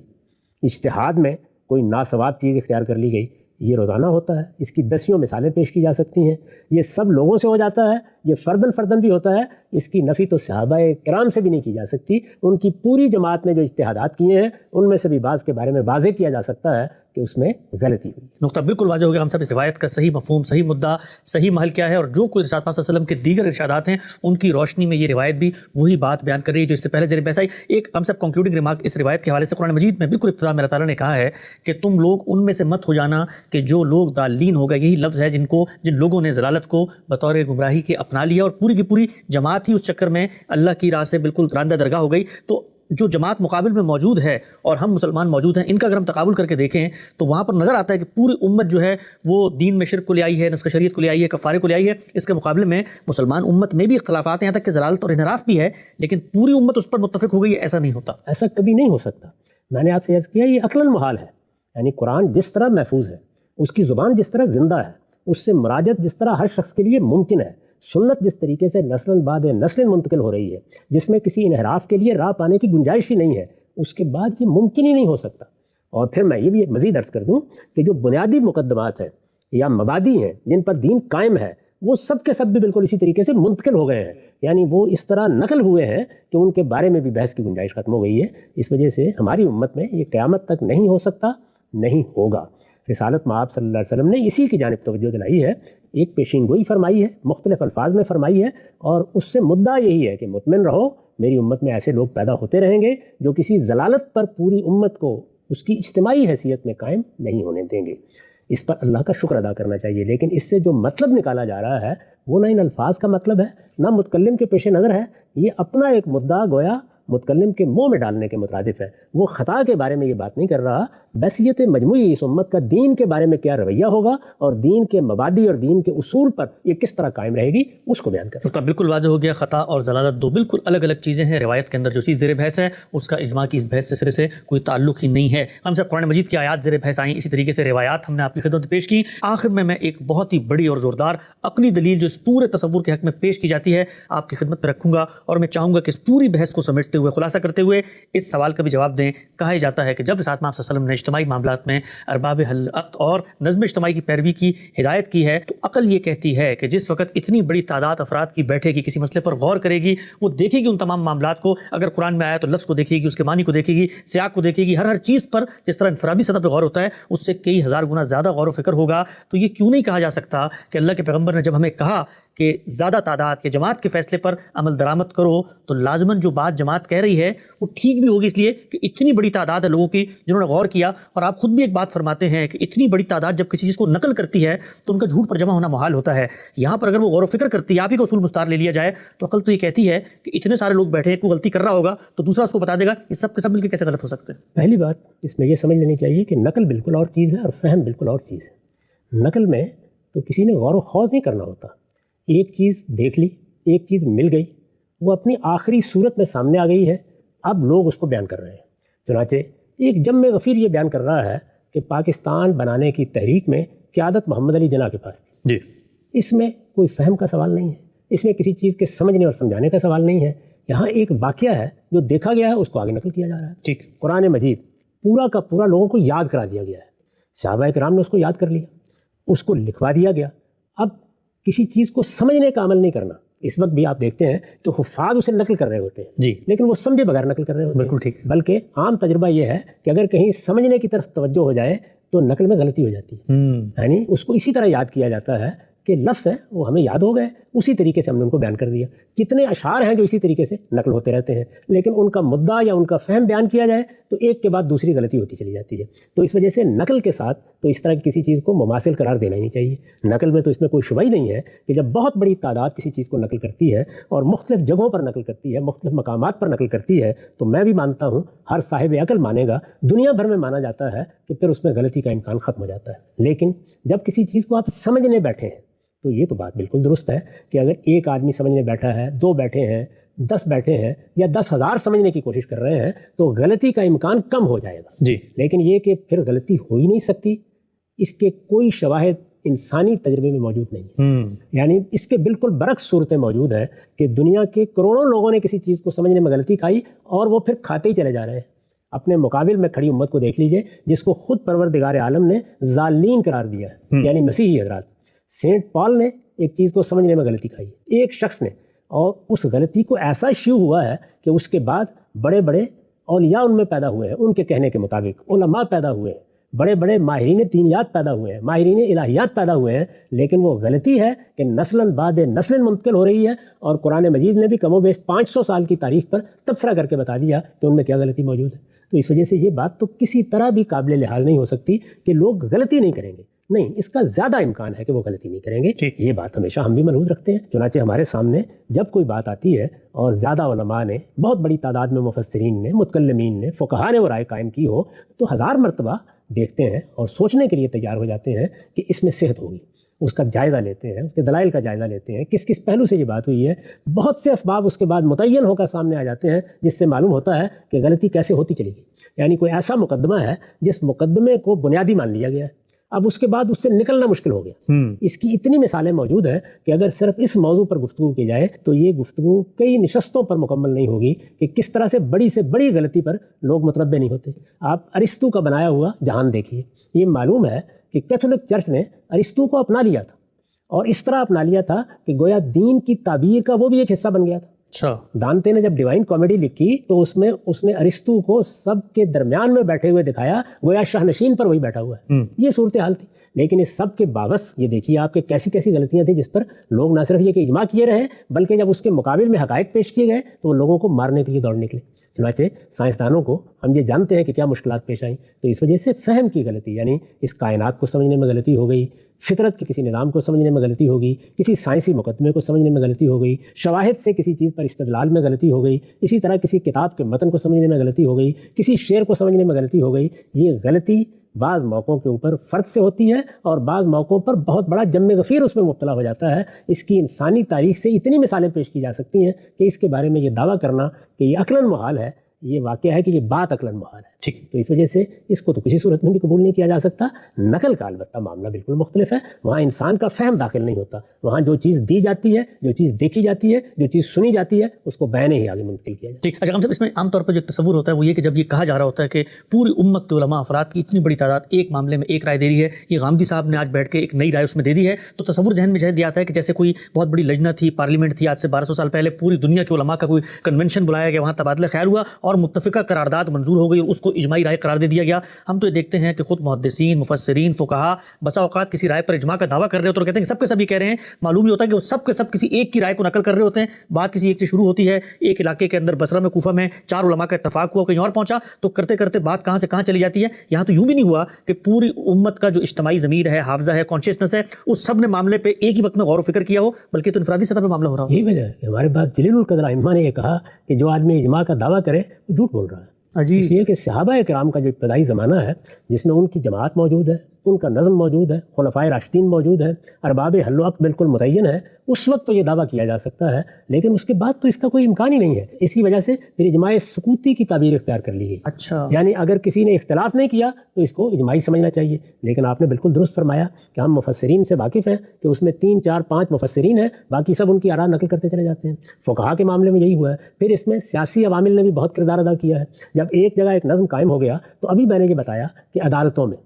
اجتہاد میں کوئی ناصواب چیز اختیار کر لی گئی، یہ روزانہ ہوتا ہے۔ اس کی دسیوں مثالیں پیش کی جا سکتی ہیں۔ یہ سب لوگوں سے ہو جاتا ہے، یہ فردن بھی ہوتا ہے۔ اس کی نفی تو صحابہ کرام سے بھی نہیں کی جا سکتی۔ ان کی پوری جماعت نے جو اجتہادات کیے ہیں ان میں سے بھی بعض کے بارے میں واضح کیا جا سکتا ہے کہ اس میں غلطی ہوئی۔ نقطہ بالکل واضح ہو گیا ہم سب اس روایت کا صحیح مفہوم، صحیح مدعا، صحیح محل کیا ہے، اور جو کوئی ارشاد پاک صلی اللہ علیہ وسلم کے دیگر ارشادات ہیں ان کی روشنی میں یہ روایت بھی وہی بات بیان کر رہی ہے جو اس سے پہلے زیر بحث آئی۔ ایک ہم سب کنکلوڈنگ ریمارک اس روایت کے حوالے سے قرآن مجید میں بالکل ابتدا میں اللہ تعالیٰ نے کہا ہے کہ تم لوگ ان میں سے مت ہو جانا کہ جو لوگ ضالین ہو گئے۔ یہی لفظ ہے جن لوگوں نے ضلالت کو بطور گمراہی کے اپنا لیا اور پوری کی پوری جماعت ہی اس چکر میں اللہ کی راہ سے بالکل راندہ درگاہ ہو گئی۔ تو جو جماعت مقابل میں موجود ہے اور ہم مسلمان موجود ہیں، ان کا اگر ہم تقابل کر کے دیکھیں تو وہاں پر نظر آتا ہے کہ پوری امت جو ہے وہ دین میں شرک کو لے آئی ہے، نسخ شریعت کو لے آئی ہے، کفارے کو لے آئی ہے۔ اس کے مقابلے میں مسلمان امت میں بھی اختلافات ہیں، یہاں تک کہ ضلالت اور انحراف بھی ہے، لیکن پوری امت اس پر متفق ہو گئی ہے، ایسا نہیں ہوتا۔ ایسا کبھی نہیں ہو سکتا۔ میں نے آپ سے عرض کیا یہ عقلاً محال ہے۔ یعنی قرآن جس طرح محفوظ ہے، اس کی زبان جس طرح زندہ ہے، اس سے مراجعت جس طرح ہر شخص کے لیے ممکن ہے، سنت جس طریقے سے نسل بعد نسل منتقل ہو رہی ہے، جس میں کسی انحراف کے لیے راہ پانے کی گنجائش ہی نہیں ہے، اس کے بعد یہ ممکن ہی نہیں ہو سکتا۔ اور پھر میں یہ بھی مزید عرض کر دوں کہ جو بنیادی مقدمات ہیں یا مبادی ہیں جن پر دین قائم ہے، وہ سب کے سب بھی بالکل اسی طریقے سے منتقل ہو گئے ہیں، یعنی وہ اس طرح نقل ہوئے ہیں کہ ان کے بارے میں بھی بحث کی گنجائش ختم ہو گئی ہے۔ اس وجہ سے ہماری امت میں یہ قیامت تک نہیں ہو سکتا، نہیں ہوگا۔ رسالت مآب صلی اللہ علیہ وسلم نے اسی کی جانب توجہ دلائی ہے، ایک پیشین گوئی فرمائی ہے، مختلف الفاظ میں فرمائی ہے، اور اس سے مدعا یہی ہے کہ مطمئن رہو، میری امت میں ایسے لوگ پیدا ہوتے رہیں گے جو کسی ضلالت پر پوری امت کو اس کی اجتماعی حیثیت میں قائم نہیں ہونے دیں گے۔ اس پر اللہ کا شکر ادا کرنا چاہیے، لیکن اس سے جو مطلب نکالا جا رہا ہے وہ نہ ان الفاظ کا مطلب ہے، نہ متکلم کے پیش نظر ہے، یہ اپنا ایک مدعا گویا متکلم کے منہ میں ڈالنے کے مترادف ہے۔ وہ خطا کے بارے میں یہ بات نہیں کر رہا، بحثیت مجموعی اس امت کا دین کے بارے میں کیا رویہ ہوگا اور دین کے مبادی اور دین کے اصول پر یہ کس طرح قائم رہے گی اس کو بیان کرتا ہے۔ بالکل واضح ہو گیا، خطا اور ضلالت دو بالکل الگ الگ چیزیں ہیں۔ روایت کے اندر جو چیز زیر بحث ہے اس کا اجماع کی اس بحث سے سرے سے کوئی تعلق ہی نہیں ہے۔ ہم سب قرآن مجید کی آیات زیر بحث آئیں، اسی طریقے سے روایات ہم نے آپ کی خدمت پیش کی۔ آخر میں ایک بہت ہی بڑی اور زوردار عقلی دلیل جو اس پورے تصور کے حق میں پیش کی جاتی ہے آپ کی خدمت میں رکھوں گا، اور میں چاہوں گا کہ اس پوری بحث کو سمیٹتے ہوئے، خلاصہ کرتے ہوئے اس سوال کا بھی جواب دیں۔ کہا جاتا ہے کہ جب رسالت مآب صلی اللہ علیہ وسلم نے اجتماعی معاملات میں ارباب حل عقد اور نظم اجتماعی کی پیروی کی ہدایت کی ہے تو عقل یہ کہتی ہے کہ جس وقت اتنی بڑی تعداد افراد کی بیٹھے گی، کسی مسئلے پر غور کرے گی، وہ دیکھے گی ان تمام معاملات کو، اگر قرآن میں آیا تو لفظ کو دیکھے گی، اس کے معنی کو دیکھے گی، سیاق کو دیکھے گی، ہر چیز پر جس طرح انفرادی سطح پہ غور ہوتا ہے اس سے کئی ہزار گنا زیادہ غور و فکر ہوگا۔ تو یہ کیوں نہیں کہا جا سکتا کہ اللہ کے پیغمبر نے جب ہمیں کہا کہ زیادہ تعداد کے جماعت کے فیصلے پر عمل درآمد کرو تو لازماً جو بات جماعت کہہ رہی ہے وہ ٹھیک بھی ہوگی، اس لیے کہ اتنی بڑی تعداد ہے لوگوں کی جنہوں نے غور کیا۔ اور آپ خود بھی ایک بات فرماتے ہیں کہ اتنی بڑی تعداد جب کسی چیز کو نقل کرتی ہے تو ان کا جھوٹ پر جمع ہونا محال ہوتا ہے۔ یہاں پر اگر وہ غور و فکر کرتی ہے، آپ ہی کو اصول مستعار لے لیا جائے تو عقل تو یہ کہتی ہے کہ اتنے سارے لوگ بیٹھے ہیں، کوئی غلطی کر رہا ہوگا تو دوسرا اس کو بتا دے گا، یہ سب کے سب مل کے کیسے غلط ہو سکتے ہیں؟ پہلی بات اس میں یہ سمجھ لینی چاہیے کہ نقل بالکل اور چیز ہے اور فہم بالکل اور چیز ہے۔ نقل میں تو کسی نے غور و خوض نہیں کرنا ہوتا، ایک چیز دیکھ لی، ایک چیز مل گئی، وہ اپنی آخری صورت میں سامنے آ گئی ہے، اب لوگ اس کو بیان کر رہے ہیں۔ چنانچہ ایک جم غفیر یہ بیان کر رہا ہے کہ پاکستان بنانے کی تحریک میں قیادت محمد علی جناح کے پاس تھی جی، اس میں کوئی فہم کا سوال نہیں ہے، اس میں کسی چیز کے سمجھنے اور سمجھانے کا سوال نہیں ہے، یہاں ایک واقعہ ہے جو دیکھا گیا ہے اس کو آگے نقل کیا جا رہا ہے۔ ٹھیک، قرآن مجید پورا کا پورا لوگوں کو یاد کرا دیا گیا ہے، صحابہ کرام نے اس کو یاد کر لیا، اس کو لکھوا دیا گیا۔ اب کسی چیز کو سمجھنے کا عمل نہیں کرنا، اس وقت بھی آپ دیکھتے ہیں تو حفاظ اسے نقل کر رہے ہوتے ہیں جی، لیکن وہ سمجھے بغیر نقل کر رہے ہوتے ہیں۔ بالکل ٹھیک، بلکہ عام تجربہ یہ ہے کہ اگر کہیں سمجھنے کی طرف توجہ ہو جائے تو نقل میں غلطی ہو جاتی ہے، یعنی اس کو اسی طرح یاد کیا جاتا ہے کہ لفظ ہیں وہ ہمیں یاد ہو گئے، اسی طریقے سے ہم نے ان کو بیان کر دیا۔ کتنے اشعار ہیں جو اسی طریقے سے نقل ہوتے رہتے ہیں، لیکن ان کا مدعا یا ان کا فہم بیان کیا جائے تو ایک کے بعد دوسری غلطی ہوتی چلی جاتی ہے۔ تو اس وجہ سے نقل کے ساتھ تو اس طرح کی کسی چیز کو مماثل قرار دینا ہی نہیں چاہیے۔ نقل میں تو اس میں کوئی شبہ ہی نہیں ہے کہ جب بہت بڑی تعداد کسی چیز کو نقل کرتی ہے اور مختلف جگہوں پر نقل کرتی ہے، مختلف مقامات پر نقل کرتی ہے، تو میں بھی مانتا ہوں، ہر صاحب عقل مانے گا، دنیا بھر میں مانا جاتا ہے کہ پھر اس میں غلطی کا امکان ختم ہو جاتا ہے۔ لیکن جب کسی چیز کو آپ سمجھنے بیٹھے ہیں تو یہ تو بات بالکل درست ہے کہ اگر ایک آدمی سمجھنے بیٹھا ہے، 2 بیٹھے ہیں، 10 بیٹھے ہیں یا 10,000 سمجھنے کی کوشش کر رہے ہیں تو غلطی کا امکان کم ہو جائے گا جی، لیکن یہ کہ پھر غلطی ہو ہی نہیں سکتی، اس کے کوئی شواہد انسانی تجربے میں موجود نہیں ہے۔ یعنی اس کے بالکل برعکس صورتیں موجود ہیں کہ دنیا کے کروڑوں لوگوں نے کسی چیز کو سمجھنے میں غلطی کھائی اور وہ پھر کھاتے ہی چلے جا رہے ہیں۔ اپنے مقابل میں کھڑی امت کو دیکھ لیجئے جس کو خود پروردگار عالم نے ضالین قرار دیا ہے، یعنی مسیحی حضرات۔ سینٹ پال نے ایک چیز کو سمجھنے میں غلطی کھائی، ایک شخص نے، اور اس غلطی کو ایسا شیوع ہوا ہے کہ اس کے بعد بڑے بڑے اولیاء ان میں پیدا ہوئے ہیں، ان کے کہنے کے مطابق علماء پیدا ہوئے ہیں، بڑے بڑے ماہرین دینیات پیدا ہوئے ہیں، ماہرین الہیات پیدا ہوئے ہیں، لیکن وہ غلطی ہے کہ نسلاً بعد نسل منتقل ہو رہی ہے، اور قرآن مجید نے بھی کم و بیش 500 سال کی تاریخ پر تبصرہ کر کے بتا دیا کہ ان میں کیا غلطی موجود ہے۔ تو اس وجہ سے یہ بات تو کسی طرح بھی قابل لحاظ نہیں ہو سکتی کہ لوگ غلطی نہیں کریں گے، نہیں، اس کا زیادہ امکان ہے کہ وہ غلطی نہیں کریں گے. یہ بات ہمیشہ ہم بھی ملحوظ رکھتے ہیں. چنانچہ ہمارے سامنے جب کوئی بات آتی ہے اور زیادہ علماء نے، بہت بڑی تعداد میں مفسرین نے، متکلمین نے، فقہاء نے وہ رائے قائم کی ہو، تو 1000 مرتبہ دیکھتے ہیں اور سوچنے کے لیے تیار ہو جاتے ہیں کہ اس میں صحت ہوگی. اس کا جائزہ لیتے ہیں، اس کے دلائل کا جائزہ لیتے ہیں، کس کس پہلو سے یہ بات ہوئی ہے. بہت سے اسباب اس کے بعد متعین ہو کر سامنے آ جاتے ہیں، جس سے معلوم ہوتا ہے کہ غلطی کیسے ہوتی چلی گئی. یعنی کوئی ایسا مقدمہ ہے جس مقدمے کو بنیادی مان لیا گیا ہے، اب اس کے بعد اس سے نکلنا مشکل ہو گیا. اس کی اتنی مثالیں موجود ہیں کہ اگر صرف اس موضوع پر گفتگو کی جائے تو یہ گفتگو کئی نشستوں پر مکمل نہیں ہوگی کہ کس طرح سے بڑی غلطی پر لوگ متنبع نہیں ہوتے. آپ ارسطو کا بنایا ہوا جہان دیکھیے. یہ معلوم ہے کہ کیتھولک چرچ نے ارسطو کو اپنا لیا تھا، اور اس طرح اپنا لیا تھا کہ گویا دین کی تعبیر کا وہ بھی ایک حصہ بن گیا تھا. دانتے نے جب ڈیوائن کامیڈی لکھی تو اس میں اس نے ارسطو کو سب کے درمیان میں بیٹھے ہوئے دکھایا، گویا شاہ نشین پر وہی بیٹھا ہوا ہے. یہ صورتحال تھی. لیکن اس سب کے باوجود یہ دیکھیے آپ کے کیسی کیسی غلطیاں تھیں جس پر لوگ نہ صرف یہ کہ اجماع کیے رہے، بلکہ جب اس کے مقابل میں حقائق پیش کیے گئے تو وہ لوگوں کو مارنے کے لیے دوڑ نکلے. چنانچہ سائنسدانوں کو ہم یہ جانتے ہیں کہ کیا مشکلات پیش آئیں، تو اس وجہ سے فہم کی غلطی، یعنی اس کائنات کو سمجھنے میں غلطی ہو گئی، فطرت کے کسی نظام کو سمجھنے میں غلطی ہو گئی، کسی سائنسی مقدمے کو سمجھنے میں غلطی ہو گئی، شواہد سے کسی چیز پر استدلال میں غلطی ہو گئی، اسی طرح کسی کتاب کے متن کو سمجھنے میں غلطی ہو گئی، کسی شعر کو سمجھنے میں غلطی ہو گئی. یہ غلطی بعض موقعوں کے اوپر فرد سے ہوتی ہے اور بعض موقعوں پر بہت بڑا جم غفیر اس میں مبتلا ہو جاتا ہے. اس کی انسانی تاریخ سے اتنی مثالیں پیش کی جا سکتی ہیں کہ اس کے بارے میں یہ دعویٰ کرنا کہ یہ عقلاً محال ہے، یہ واقعہ ہے کہ یہ بات عقلاً محال ہے. ٹھیک، تو اس وجہ سے اس کو تو کسی صورت میں بھی قبول نہیں کیا جا سکتا. نقل کا البتہ معاملہ بالکل مختلف ہے. وہاں انسان کا فہم داخل نہیں ہوتا. وہاں جو چیز دی جاتی ہے، جو چیز دیکھی جاتی ہے، جو چیز سنی جاتی ہے، اس کو بیان ہی آگے منتقل کیا جاتا ہے. ٹھیک. اچھا، ہم سب اس میں عام طور پر جو ایک تصور ہوتا ہے وہ یہ کہ جب یہ کہا جا رہا ہوتا ہے کہ پوری امت کے علماء افراد کی اتنی بڑی تعداد ایک معاملے میں ایک رائے دے رہی ہے، یہ غامدی صاحب نے آج بیٹھ کے ایک نئی رائے اس میں دے دی ہے، تو تصور ذہن میں دیا آتا ہے کہ جیسے کوئی بہت بڑی لجنہ تھی، پارلیمنٹ تھی، آج سے 1200 سال پہلے پوری دنیا کے علماء کا کوئی کنونشن بلایا گیا، وہاں تبادلہ خیال ہوا اور متفقہ قرارداد منظور ہو گئی اور اس کو اجماعی رائے قرار دے دیا گیا. ہم تو یہ دیکھتے ہیں کہ خود محدثین، مفسرین، فقہاء بسا اوقات کسی رائے پر اجماع کا دعویٰ کر رہے ہوتے ہیں اور کہتے ہیں کہ سب کے سب یہ کہہ رہے ہیں. معلوم یہ ہوتا ہے کہ وہ سب کے سب کسی ایک کی رائے کو نقل کر رہے ہوتے ہیں. بات کسی ایک سے شروع ہوتی ہے، ایک علاقے کے اندر بصرہ میں، کوفہ میں 4 علماء کا اتفاق ہوا، کہیں اور پہنچا، تو کرتے کرتے بات کہاں سے کہاں چلی جاتی ہے. یہاں تو یوں بھی نہیں ہوا کہ پوری امت کا جو اجتماعی ضمیر ہے، حافظہ ہے، کانشیسنس ہے، اس سب نے معاملے پہ ایک ہی وقت میں غور و فکر کیا ہو، بلکہ تو انفرادی سطح پہ معاملہ ہو رہا ہو. یہی وجہ ہے کہ ہمارے پاس جلیل القدر ائمہ نے یہ کہا کہ جو آدمی اجماع کا دعویٰ کرے وہ جھوٹ بول رہا ہے. اس لیے کہ صحابہ کرام کا جو ابتدائی زمانہ ہے جس میں ان کی جماعت موجود ہے، ان کا نظم موجود ہے، خلفائے راشدین موجود ہے، ارباب حل و عقد بالکل متعین ہے، اس وقت تو یہ دعویٰ کیا جا سکتا ہے، لیکن اس کے بعد تو اس کا کوئی امکان ہی نہیں ہے. اس کی وجہ سے پھر اجماع سکوتی کی تعبیر اختیار کر لی گئی. اچھا، یعنی اگر کسی نے اختلاف نہیں کیا تو اس کو اجماعی سمجھنا چاہیے. لیکن آپ نے بالکل درست فرمایا کہ ہم مفسرین سے واقف ہیں کہ اس میں 3 4 5 مفسرین ہیں، باقی سب ان کی آراء نقل کرتے چلے جاتے ہیں. فقہاء کے معاملے میں یہی ہوا ہے. پھر اس میں سیاسی عوامل نے بھی بہت کردار ادا کیا ہے. جب ایک جگہ ایک نظم قائم ہو گیا تو ابھی میں نے یہ بتایا کہ عدالتوں میں،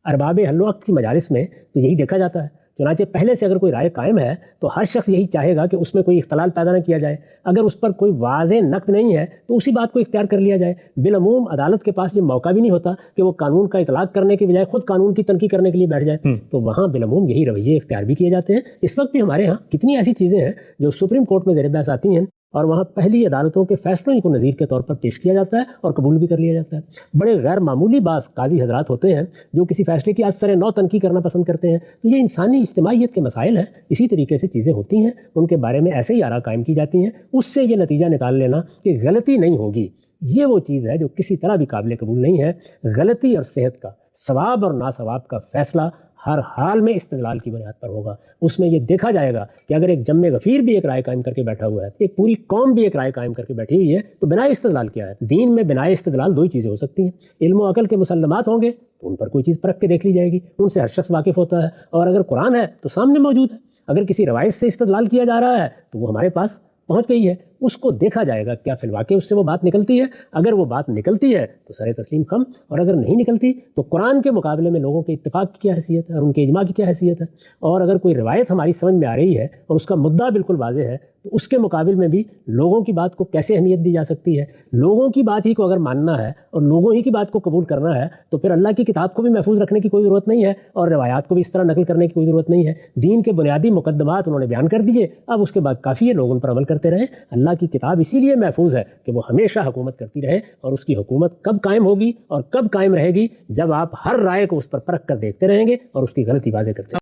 ارباب حل و عقد کی مجالس میں تو یہی دیکھا جاتا ہے. چنانچہ پہلے سے اگر کوئی رائے قائم ہے تو ہر شخص یہی چاہے گا کہ اس میں کوئی اختلال پیدا نہ کیا جائے. اگر اس پر کوئی واضح نقد نہیں ہے تو اسی بات کو اختیار کر لیا جائے. بالعموم عدالت کے پاس یہ موقع بھی نہیں ہوتا کہ وہ قانون کا اطلاق کرنے کے بجائے خود قانون کی تنقید کرنے کے لیے بیٹھ جائے. تو وہاں بالعموم یہی رویے اختیار بھی کیے جاتے ہیں. اس وقت بھی ہمارے ہاں کتنی ایسی چیزیں ہیں جو سپریم کورٹ میں زیر بحث آتی ہیں اور وہاں پہلی عدالتوں کے فیصلوں کو نظیر کے طور پر پیش کیا جاتا ہے اور قبول بھی کر لیا جاتا ہے. بڑے غیر معمولی بعض قاضی حضرات ہوتے ہیں جو کسی فیصلے کی از سر نو تنقید کرنا پسند کرتے ہیں. تو یہ انسانی اجتماعیت کے مسائل ہیں. اسی طریقے سے چیزیں ہوتی ہیں، ان کے بارے میں ایسے ہی آراء قائم کی جاتی ہیں. اس سے یہ نتیجہ نکال لینا کہ غلطی نہیں ہوگی، یہ وہ چیز ہے جو کسی طرح بھی قابل قبول نہیں ہے. غلطی اور صحت کا، ثواب اور ناثواب کا فیصلہ ہر حال میں استدلال کی بنیاد پر ہوگا. اس میں یہ دیکھا جائے گا کہ اگر ایک جم غفیر بھی ایک رائے قائم کر کے بیٹھا ہوا ہے، ایک پوری قوم بھی ایک رائے قائم کر کے بیٹھی ہوئی ہے، تو بنائے استدلال کیا ہے؟ دین میں بنائے استدلال 2 ہی چیزیں ہو سکتی ہیں. علم و عقل کے مسلمات ہوں گے تو ان پر کوئی چیز پرکھ کے دیکھ لی جائے گی، ان سے ہر شخص واقف ہوتا ہے. اور اگر قرآن ہے تو سامنے موجود ہے. اگر کسی روایت سے استدلال کیا جا رہا ہے تو وہ ہمارے پاس پہنچ گئی ہے، اس کو دیکھا جائے گا کیا فی الواقع اس سے وہ بات نکلتی ہے. اگر وہ بات نکلتی ہے تو سر تسلیم خم، اور اگر نہیں نکلتی تو قرآن کے مقابلے میں لوگوں کے اتفاق کی کیا حیثیت ہے اور ان کے اجماع کی کیا حیثیت ہے. اور اگر کوئی روایت ہماری سمجھ میں آ رہی ہے اور اس کا مدعا بالکل واضح ہے تو اس کے مقابل میں بھی لوگوں کی بات کو کیسے اہمیت دی جا سکتی ہے؟ لوگوں کی بات ہی کو اگر ماننا ہے اور لوگوں ہی کی بات کو قبول کرنا ہے تو پھر اللہ کی کتاب کو بھی محفوظ رکھنے کی کوئی ضرورت نہیں ہے اور روایات کو بھی اس طرح نقل کرنے کی کوئی ضرورت نہیں ہے. دین کے بنیادی مقدمات انہوں نے بیان کر دیے، اب اس کے بعد کافی ہے لوگ ان پر عمل کرتے رہیں. اللہ کی کتاب اسی لیے محفوظ ہے کہ وہ ہمیشہ حکومت کرتی رہے، اور اس کی حکومت کب قائم ہوگی اور کب قائم رہے گی؟ جب آپ ہر رائے کو اس پر پرکھ کر دیکھتے رہیں گے اور اس کی غلطی واضح کرتے رہیں گے.